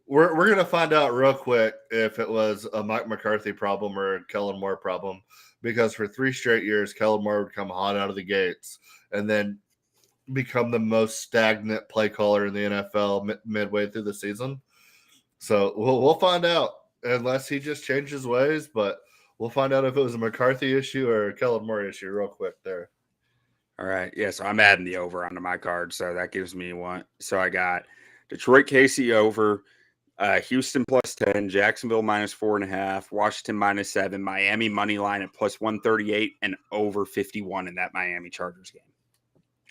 we're gonna find out real quick if it was a Mike McCarthy problem or a Kellen Moore problem, because for 3 straight years, Kellen Moore would come hot out of the gates and then become the most stagnant play caller in the NFL midway through the season. So we'll find out unless he just changes ways, but we'll find out if it was a McCarthy issue or a Kellen Moore issue real quick there. All right. Yeah. So I'm adding the over onto my card. So that gives me one. So I got Detroit KC over, Houston plus 10, Jacksonville minus 4.5, Washington minus 7, Miami money line at plus 138, and over 51 in that Miami Chargers game.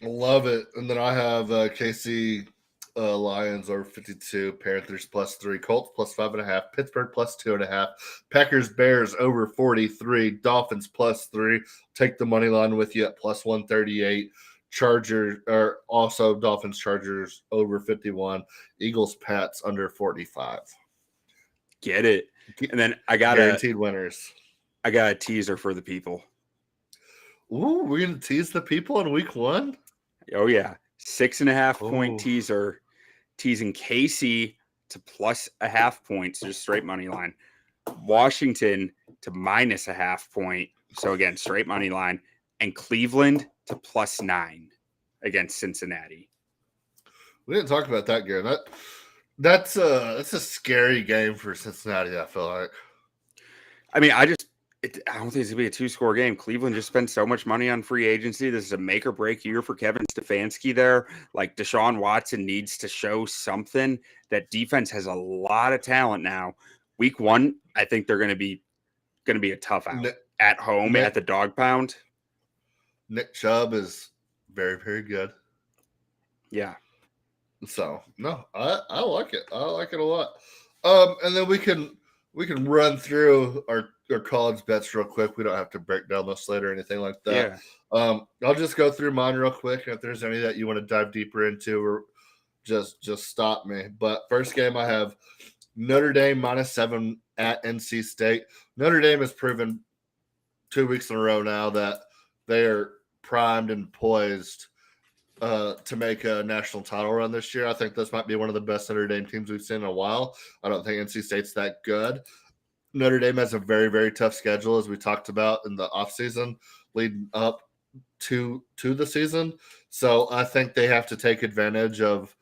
Love it. And then I have KC Lions over 52, Panthers plus 3, Colts plus 5.5, Pittsburgh plus 2.5, Packers Bears over 43, Dolphins plus 3. Take the money line with you at plus 138. Chargers or also Dolphins Chargers over 51, Eagles Pats under 45. Get it. And then I got guaranteed winners. I got a teaser for the people. Ooh, we're gonna tease the people in week 1. Oh yeah, 6.5 point teaser, teasing KC to plus 0.5 points, just straight money line. Washington to minus 0.5 point, so again straight money line, and Cleveland to plus 9 against Cincinnati. We didn't talk about that game. That's a scary game for Cincinnati, I feel like. I mean, I don't think it's gonna be a 2-score game. Cleveland just spent so much money on free agency. This is a make or break year for Kevin Stefanski there. Like Deshaun Watson needs to show something. That defense has a lot of talent now. Week 1, I think they're gonna be a tough out at home at the dog pound. Nick Chubb is very, very good. Yeah. So no, I like it. I like it a lot. And then we can run through our college bets real quick. We don't have to break down the slate or anything like that. Yeah. I'll just go through mine real quick. And if there's any that you want to dive deeper into, or just stop me. But first game I have Notre Dame minus 7 at NC State. Notre Dame has proven 2 weeks in a row now that they are primed and poised to make a national title run this year. I think this might be one of the best Notre Dame teams we've seen in a while. I don't think NC State's that good. Notre Dame has a very, very tough schedule, as we talked about in the offseason leading up to the season. So I think they have to take advantage of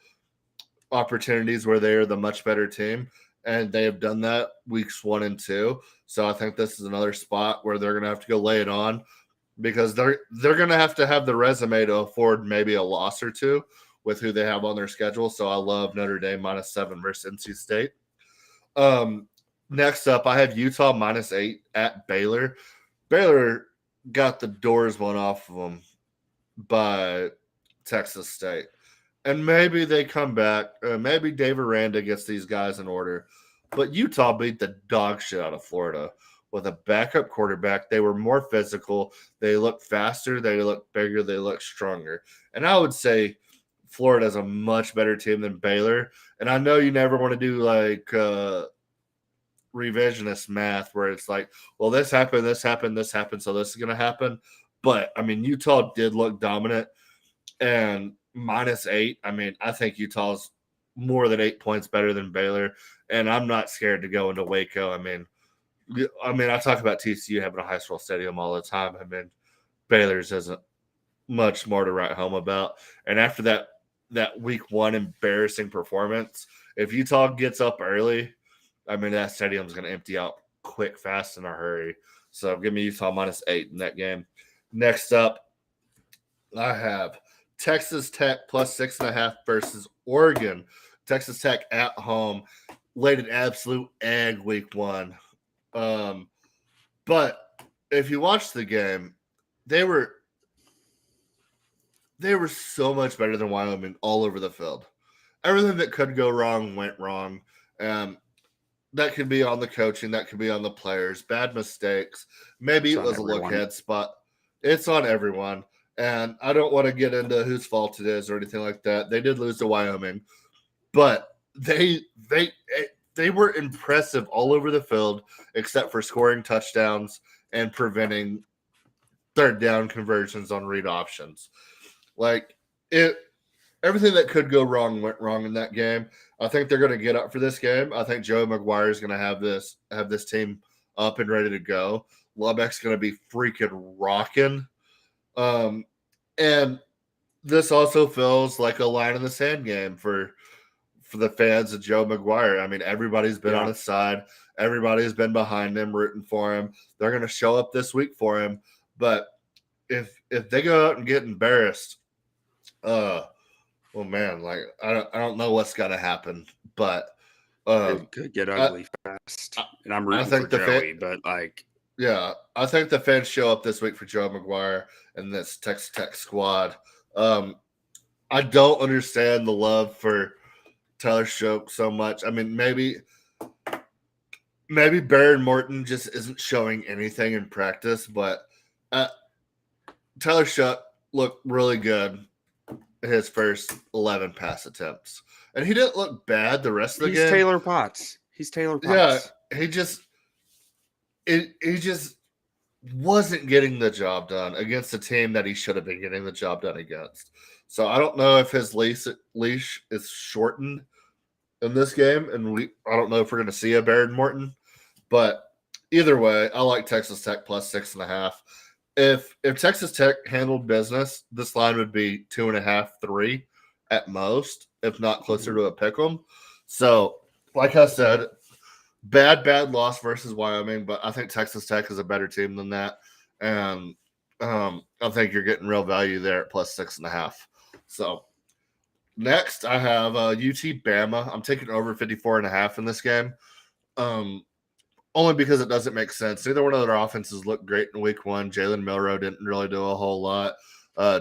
opportunities where they are the much better team, and they have done that weeks 1 and 2. So I think this is another spot where they're going to have to go lay it on, because they're going to have the resume to afford maybe a loss or two with who they have on their schedule. So I love Notre Dame minus 7 versus NC State. Next up, I have Utah minus 8 at Baylor. Baylor got the doors blown off of them by Texas State. And maybe they come back. Maybe Dave Aranda gets these guys in order. But Utah beat the dog shit out of Florida with a backup quarterback. They were more physical. They looked faster. They looked bigger. They looked stronger. And I would say Florida is a much better team than Baylor. And I know you never want to do like revisionist math where it's like, well, this happened, so this is going to happen. But, I mean, Utah did look dominant. And minus 8, I mean, I think Utah's more than 8 points better than Baylor. And I'm not scared to go into Waco. I mean, I talk about TCU having a high school stadium all the time. I mean, Baylor's isn't much more to write home about. And after that week 1 embarrassing performance, if Utah gets up early, I mean, that stadium's going to empty out quick, fast, in a hurry. So give me Utah minus 8 in that game. Next up, I have Texas Tech plus 6.5 versus Oregon. Texas Tech at home laid an absolute egg week 1. But if you watch the game, they were so much better than Wyoming all over the field. everything that could go wrong went wrong. That could be on the coaching, that could be on the players, bad mistakes. Maybe It's it on was a everyone. look-ahead spot. It's on everyone. And I don't want to get into whose fault it is or anything like that. They did lose to Wyoming, but they were impressive all over the field, except for scoring touchdowns and preventing third down conversions on read options. Like it, everything that could go wrong went wrong in that game. I think they're going to get up for this game. I think Joe McGuire is going to have this team up and ready to go. Lubbock's going to be freaking rocking. And this also feels like a line in the sand game for the fans of Joe McGuire. I mean, everybody's been on his side. Everybody's been behind him, rooting for him. They're going to show up this week for him. But if they go out and get embarrassed, well, man, like I don't know what's going to happen. But It could get ugly fast. And I'm rooting for Joey, but like, yeah, I think the fans show up this week for Joe McGuire and this Texas Tech squad. I don't understand the love for Tyler Shough so much. I mean, maybe Baron Morton just isn't showing anything in practice, but Tyler Shough looked really good in his first 11 pass attempts. And he didn't look bad the rest of the game. He's Taylor Potts. Yeah, he just wasn't getting the job done against a team that he should have been getting the job done against. So I don't know if his leash is shortened in this game, and I don't know if we're going to see a Baron Morton. But either way, I like Texas Tech plus 6.5. If Texas Tech handled business, this line would be 2.5, 3 at most, if not closer to a pick 'em. So, like I said, bad loss versus Wyoming, but I think Texas Tech is a better team than that. And I think you're getting real value there at plus 6.5. So next I have UT Bama. I'm taking over 54.5 in this game. Only because it doesn't make sense. Neither one of their offenses looked great in week one. Jalen Milroe didn't really do a whole lot.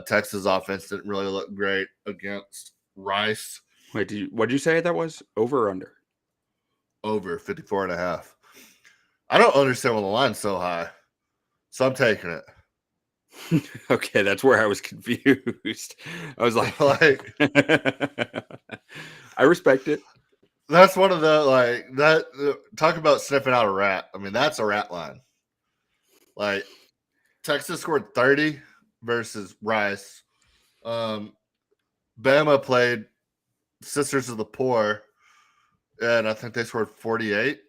Texas offense didn't really look great against Rice. Wait, what did you say that was? Over or under? Over 54.5. I don't understand why the line's so high. So I'm taking it. Okay, that's where I was confused. I was like I respect it. That's one of the talk about sniffing out a rat. I mean, that's a rat line. Like Texas scored 30 versus Rice. Bama played Sisters of the Poor, and I think they scored 48.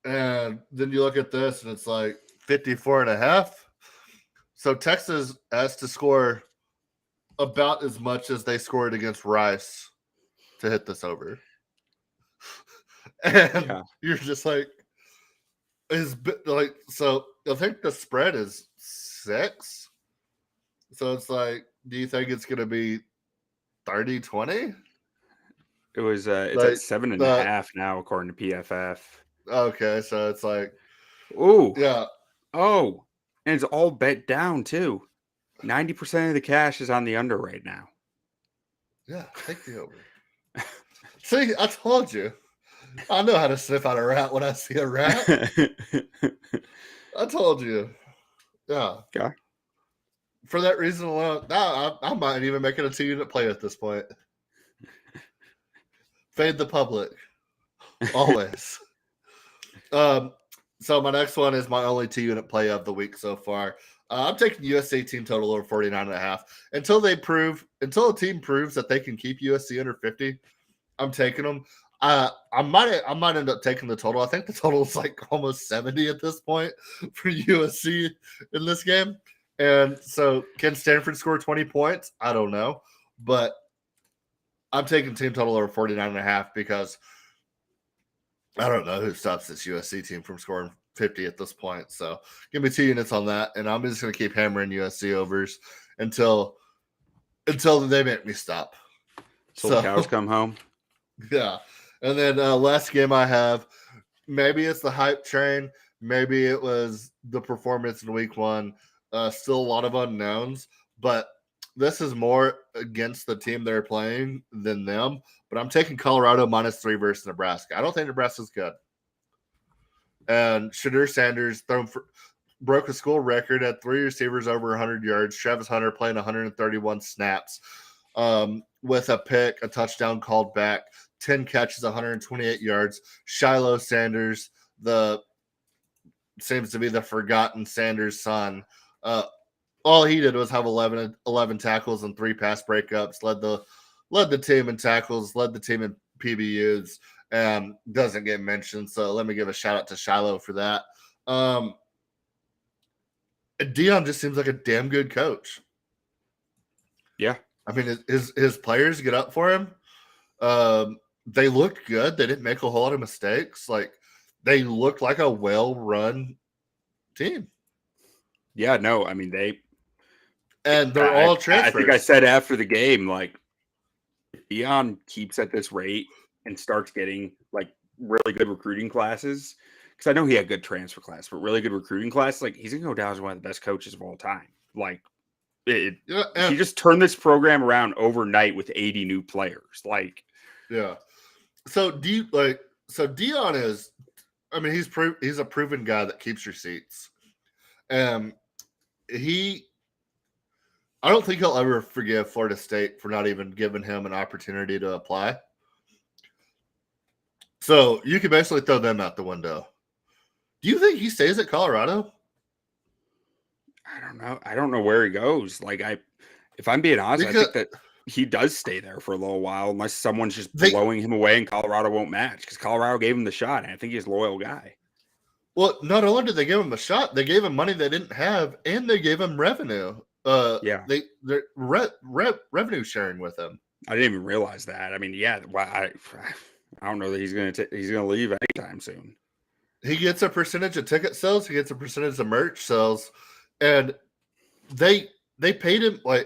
And then you look at this, and it's like 54.5. So Texas has to score about as much as they scored against Rice to hit this over. And you're just like, so I think the spread is 6. So it's like, do you think it's going to be 30-20? It was it's at 7.5 now, according to PFF. Okay, so it's like, oh yeah, oh, and it's all bet down too. 90% of the cash is on the under right now. Yeah, take the over. See, I told you. I know how to sniff out a rat when I see a rat. I told you. Yeah. Okay. For that reason alone, I might even make it a 2-unit play at this point. Fade the public. Always. So my next one is my only 2-unit play of the week so far. I'm taking USC team total over 49.5. Until a team proves that they can keep USC under 50, I'm taking them. I might end up taking the total. I think the total is like almost 70 at this point for USC in this game. And so can Stanford score 20 points? I don't know. But I'm taking team total over 49.5 because I don't know who stops this USC team from scoring 50 at this point. So give me 2 units on that. And I'm just going to keep hammering USC overs until they make me stop. So the cows come home. Yeah. And then last game I have, maybe it's the hype train. Maybe it was the performance in week one. Still a lot of unknowns. But this is more against the team they're playing than them, but I'm taking Colorado -3 versus Nebraska. I don't think Nebraska's good. And Shadur Sanders broke a school record at 3 receivers over 100 yards. Travis Hunter playing 131 snaps with a pick, a touchdown called back, 10 catches, 128 yards. Shiloh Sanders, seems to be the forgotten Sanders son. All he did was have 11 tackles and 3 pass breakups, led the team in tackles, led the team in PBUs, and doesn't get mentioned. So let me give a shout out to Shiloh for that. Dion just seems like a damn good coach. Yeah. I mean, his players get up for him. They looked good. They didn't make a whole lot of mistakes. Like, they looked like a well-run team. Yeah, no, I mean, they're all transfers. I think I said after the game, like, if Dion keeps at this rate and starts getting, like, really good recruiting classes, because I know he had good transfer class, but really good recruiting class, like, he's going to go down as one of the best coaches of all time. Like, he just turned this program around overnight with 80 new players. Like, yeah. So Dion is, I mean, he's a proven guy that keeps receipts. I don't think he'll ever forgive Florida State for not even giving him an opportunity to apply. So you can basically throw them out the window. Do you think he stays at Colorado? I don't know. I don't know where he goes. Like, if I'm being honest, I think that he does stay there for a little while unless someone's just blowing him away and Colorado won't match, because Colorado gave him the shot, and I think he's a loyal guy. Well, not only did they give him a shot, they gave him money they didn't have, and they gave him revenue. They're revenue sharing with him. I didn't even realize that. I mean, yeah, I don't know that he's gonna leave anytime soon. He gets a percentage of ticket sales. He gets a percentage of merch sales, and they paid him I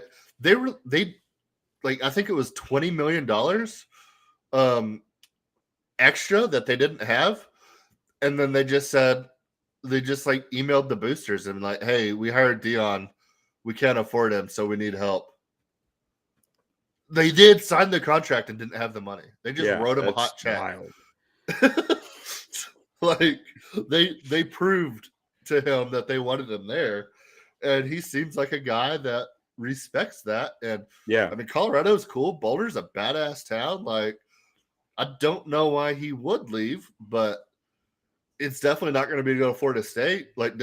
think it was $20 million extra that they didn't have. And then they just emailed the boosters and like, hey, we hired Dion. We can't afford him, so we need help. They did sign the contract and didn't have the money. They just wrote him a hot check. Like, they proved to him that they wanted him there. And he seems like a guy that respects that. And yeah, I mean, Colorado's cool. Boulder's a badass town. Like, I don't know why he would leave, but it's definitely not going to be to go to Florida State. Like,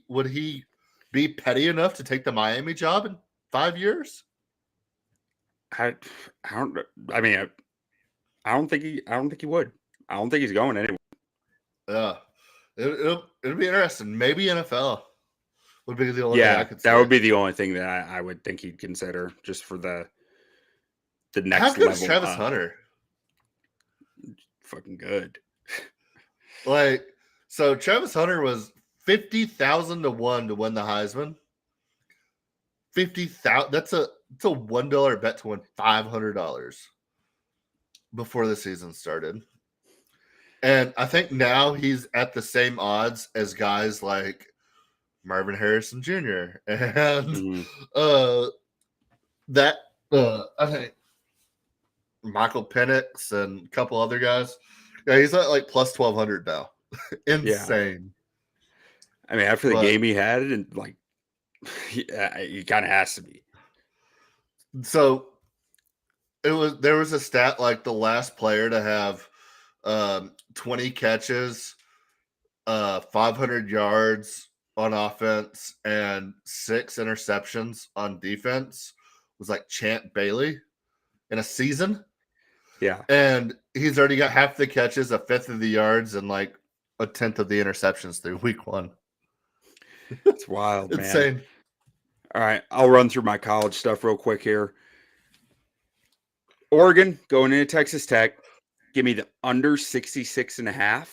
would he be petty enough to take the Miami job in 5 years? I don't think he would. I don't think he's going anywhere. Yeah. It'll be interesting. Maybe NFL would be the only thing I could say. That would be the only thing that I would think he'd consider, just for the next level. How good level. Is Travis Hunter? Fucking good. Like, so Travis Hunter was 50,000 to 1 to win the Heisman. 50,000. That's a $1 bet to win $500 before the season started. And I think now he's at the same odds as guys like Marvin Harrison Jr. and I think Michael Penix and a couple other guys. Yeah, he's at like plus 1,200 now. Insane. I mean, after the game he had, and like, he kind of has to be. So there was a stat like the last player to have 20 catches, 500 yards on offense, and 6 interceptions on defense was like Champ Bailey in a season. Yeah. And he's already got half the catches, a fifth of the yards, and like a tenth of the interceptions through week 1. It's wild, man. Insane. All right. I'll run through my college stuff real quick here. Oregon going into Texas Tech. Give me the under 66.5.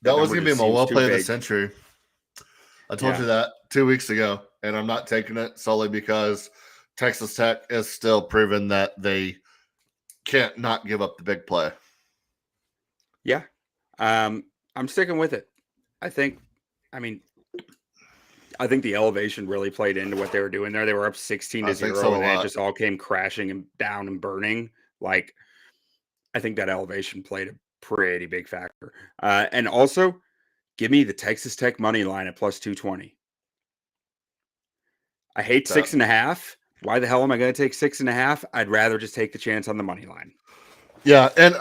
That was going to be my well play of the century. I told you that 2 weeks ago, and I'm not taking it solely because Texas Tech is still proven that they can't not give up the big play. Yeah. I'm sticking with it. I I think the elevation really played into what they were doing there. They were up 16 I to think 0, so a and then it lot. just all came crashing and down and burning. Like, I think that elevation played a pretty big factor. And also, give me the Texas Tech money line at plus 220. I hate That 6.5. Why the hell am I going to take 6.5? I'd rather just take the chance on the money line. Yeah, and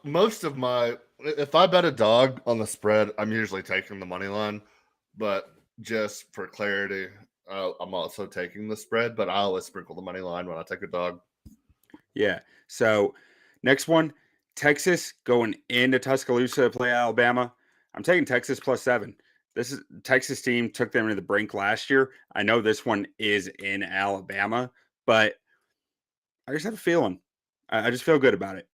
most of my if I bet a dog on the spread, I'm usually taking the money line. But just for clarity, I'm also taking the spread. But I always sprinkle the money line when I take a dog. Yeah. So next one, Texas going into Tuscaloosa to play Alabama. I'm taking Texas plus 7. This is Texas team took them to the brink last year. I know this one is in Alabama, but I just have a feeling. I just feel good about it.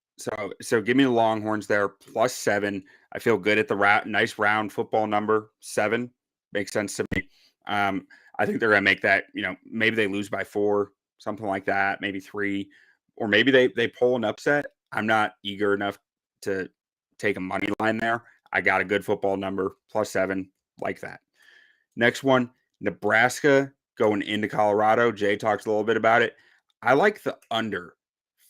So give me the Longhorns there plus 7. I feel good at the nice round football number 7 makes sense to me. I think they're gonna make that. Maybe they lose by 4, something like that. Maybe 3, or maybe they pull an upset. I'm not eager enough to take a money line there. I got a good football number plus 7 like that. Next one, Nebraska going into Colorado. Jay talked a little bit about it. I like the under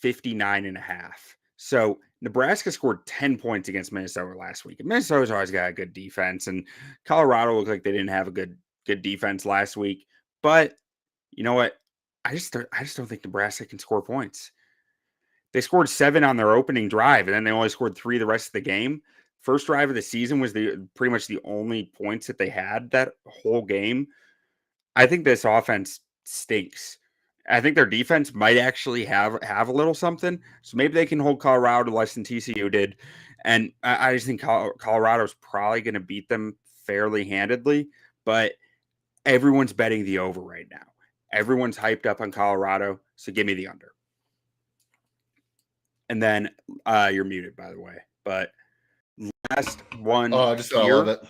59.5. So Nebraska scored 10 points against Minnesota last week. And Minnesota's always got a good defense, and Colorado looked like they didn't have a good defense last week. But you know what? I just don't think Nebraska can score points. They scored 7 on their opening drive, and then they only scored 3 the rest of the game. First drive of the season was pretty much the only points that they had that whole game. I think this offense stinks. I think their defense might actually have a little something. So maybe they can hold Colorado less than TCU did. And I just think Colorado's probably going to beat them fairly handedly. But everyone's betting the over right now. Everyone's hyped up on Colorado. So give me the under. And then you're muted, by the way. But last one Oh, I love it.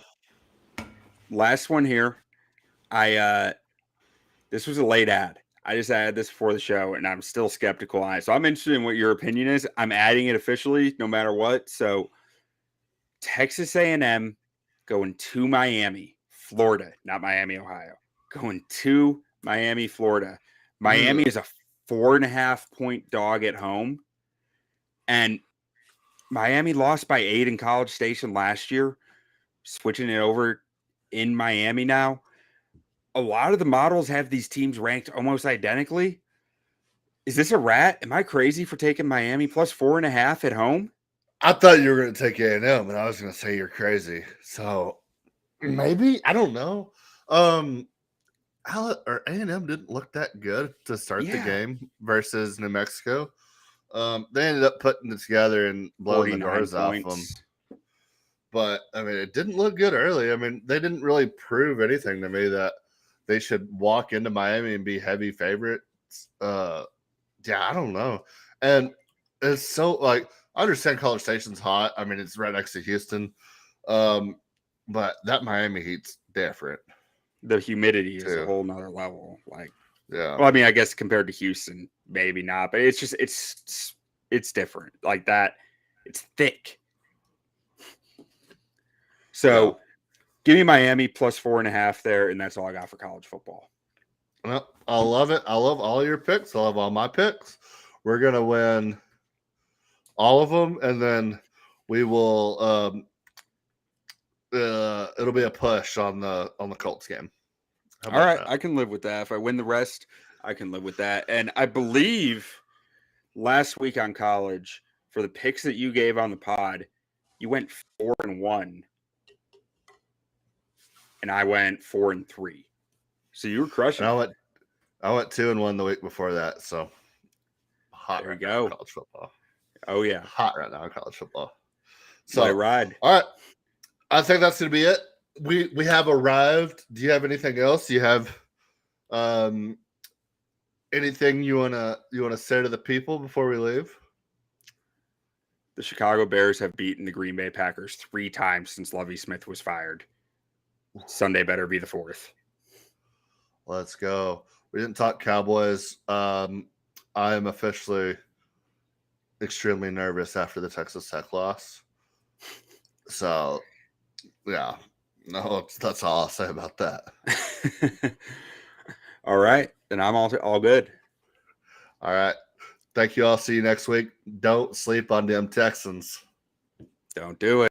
Last one here. This was a late ad. I just added this before the show, and I'm still skeptical on it. So I'm interested in what your opinion is. I'm adding it officially, no matter what. So Texas A&M going to Miami, Florida, not Miami, Ohio. Going to Miami, Florida. Miami is a 4.5-point dog at home, and Miami lost by 8 in College Station last year. Switching it over in Miami now. A lot of the models have these teams ranked almost identically. Is this a rat? Am I crazy for taking Miami plus 4.5 at home? I thought you were going to take A&M, and I was going to say you're crazy. So maybe, I don't know. A&M didn't look that good to start the game versus New Mexico. They ended up putting it together and blowing the doors off them. But, I mean, it didn't look good early. I mean, they didn't really prove anything to me that they should walk into Miami and be heavy favorites. I don't know. And it's so, like, I understand College Station's hot. I mean, it's right next to Houston. But that Miami Heat's different. The humidity is a whole nother level. Like, yeah. Well, I mean, I guess compared to Houston, maybe not, but it's just it's different. Like that, it's thick. So give me Miami plus 4.5 there, and that's all I got for college football. Well, I love it. I love all your picks. I love all my picks. We're gonna win all of them, and then we will. It'll be a push on the Colts game. All right, that? I can live with that. If I win the rest, I can live with that. And I believe last week on college, for the picks that you gave on the pod, you went 4-1. And I went 4-3. So you were crushing. I went 2-1 the week before that. So hot there you go. College football. Oh yeah, hot right now in college football. So I ride. All right, I think that's gonna be it. We have arrived. Do you have anything else? Do you have anything you wanna say to the people before we leave? The Chicago Bears have beaten the Green Bay Packers 3 times since Lovie Smith was fired. Sunday better be the 4th. Let's go. We didn't talk Cowboys. I am officially extremely nervous after the Texas Tech loss. So, yeah, No, that's all I'll say about that. All right, then I'm all good. All right. Thank you all. See you next week. Don't sleep on them Texans. Don't do it.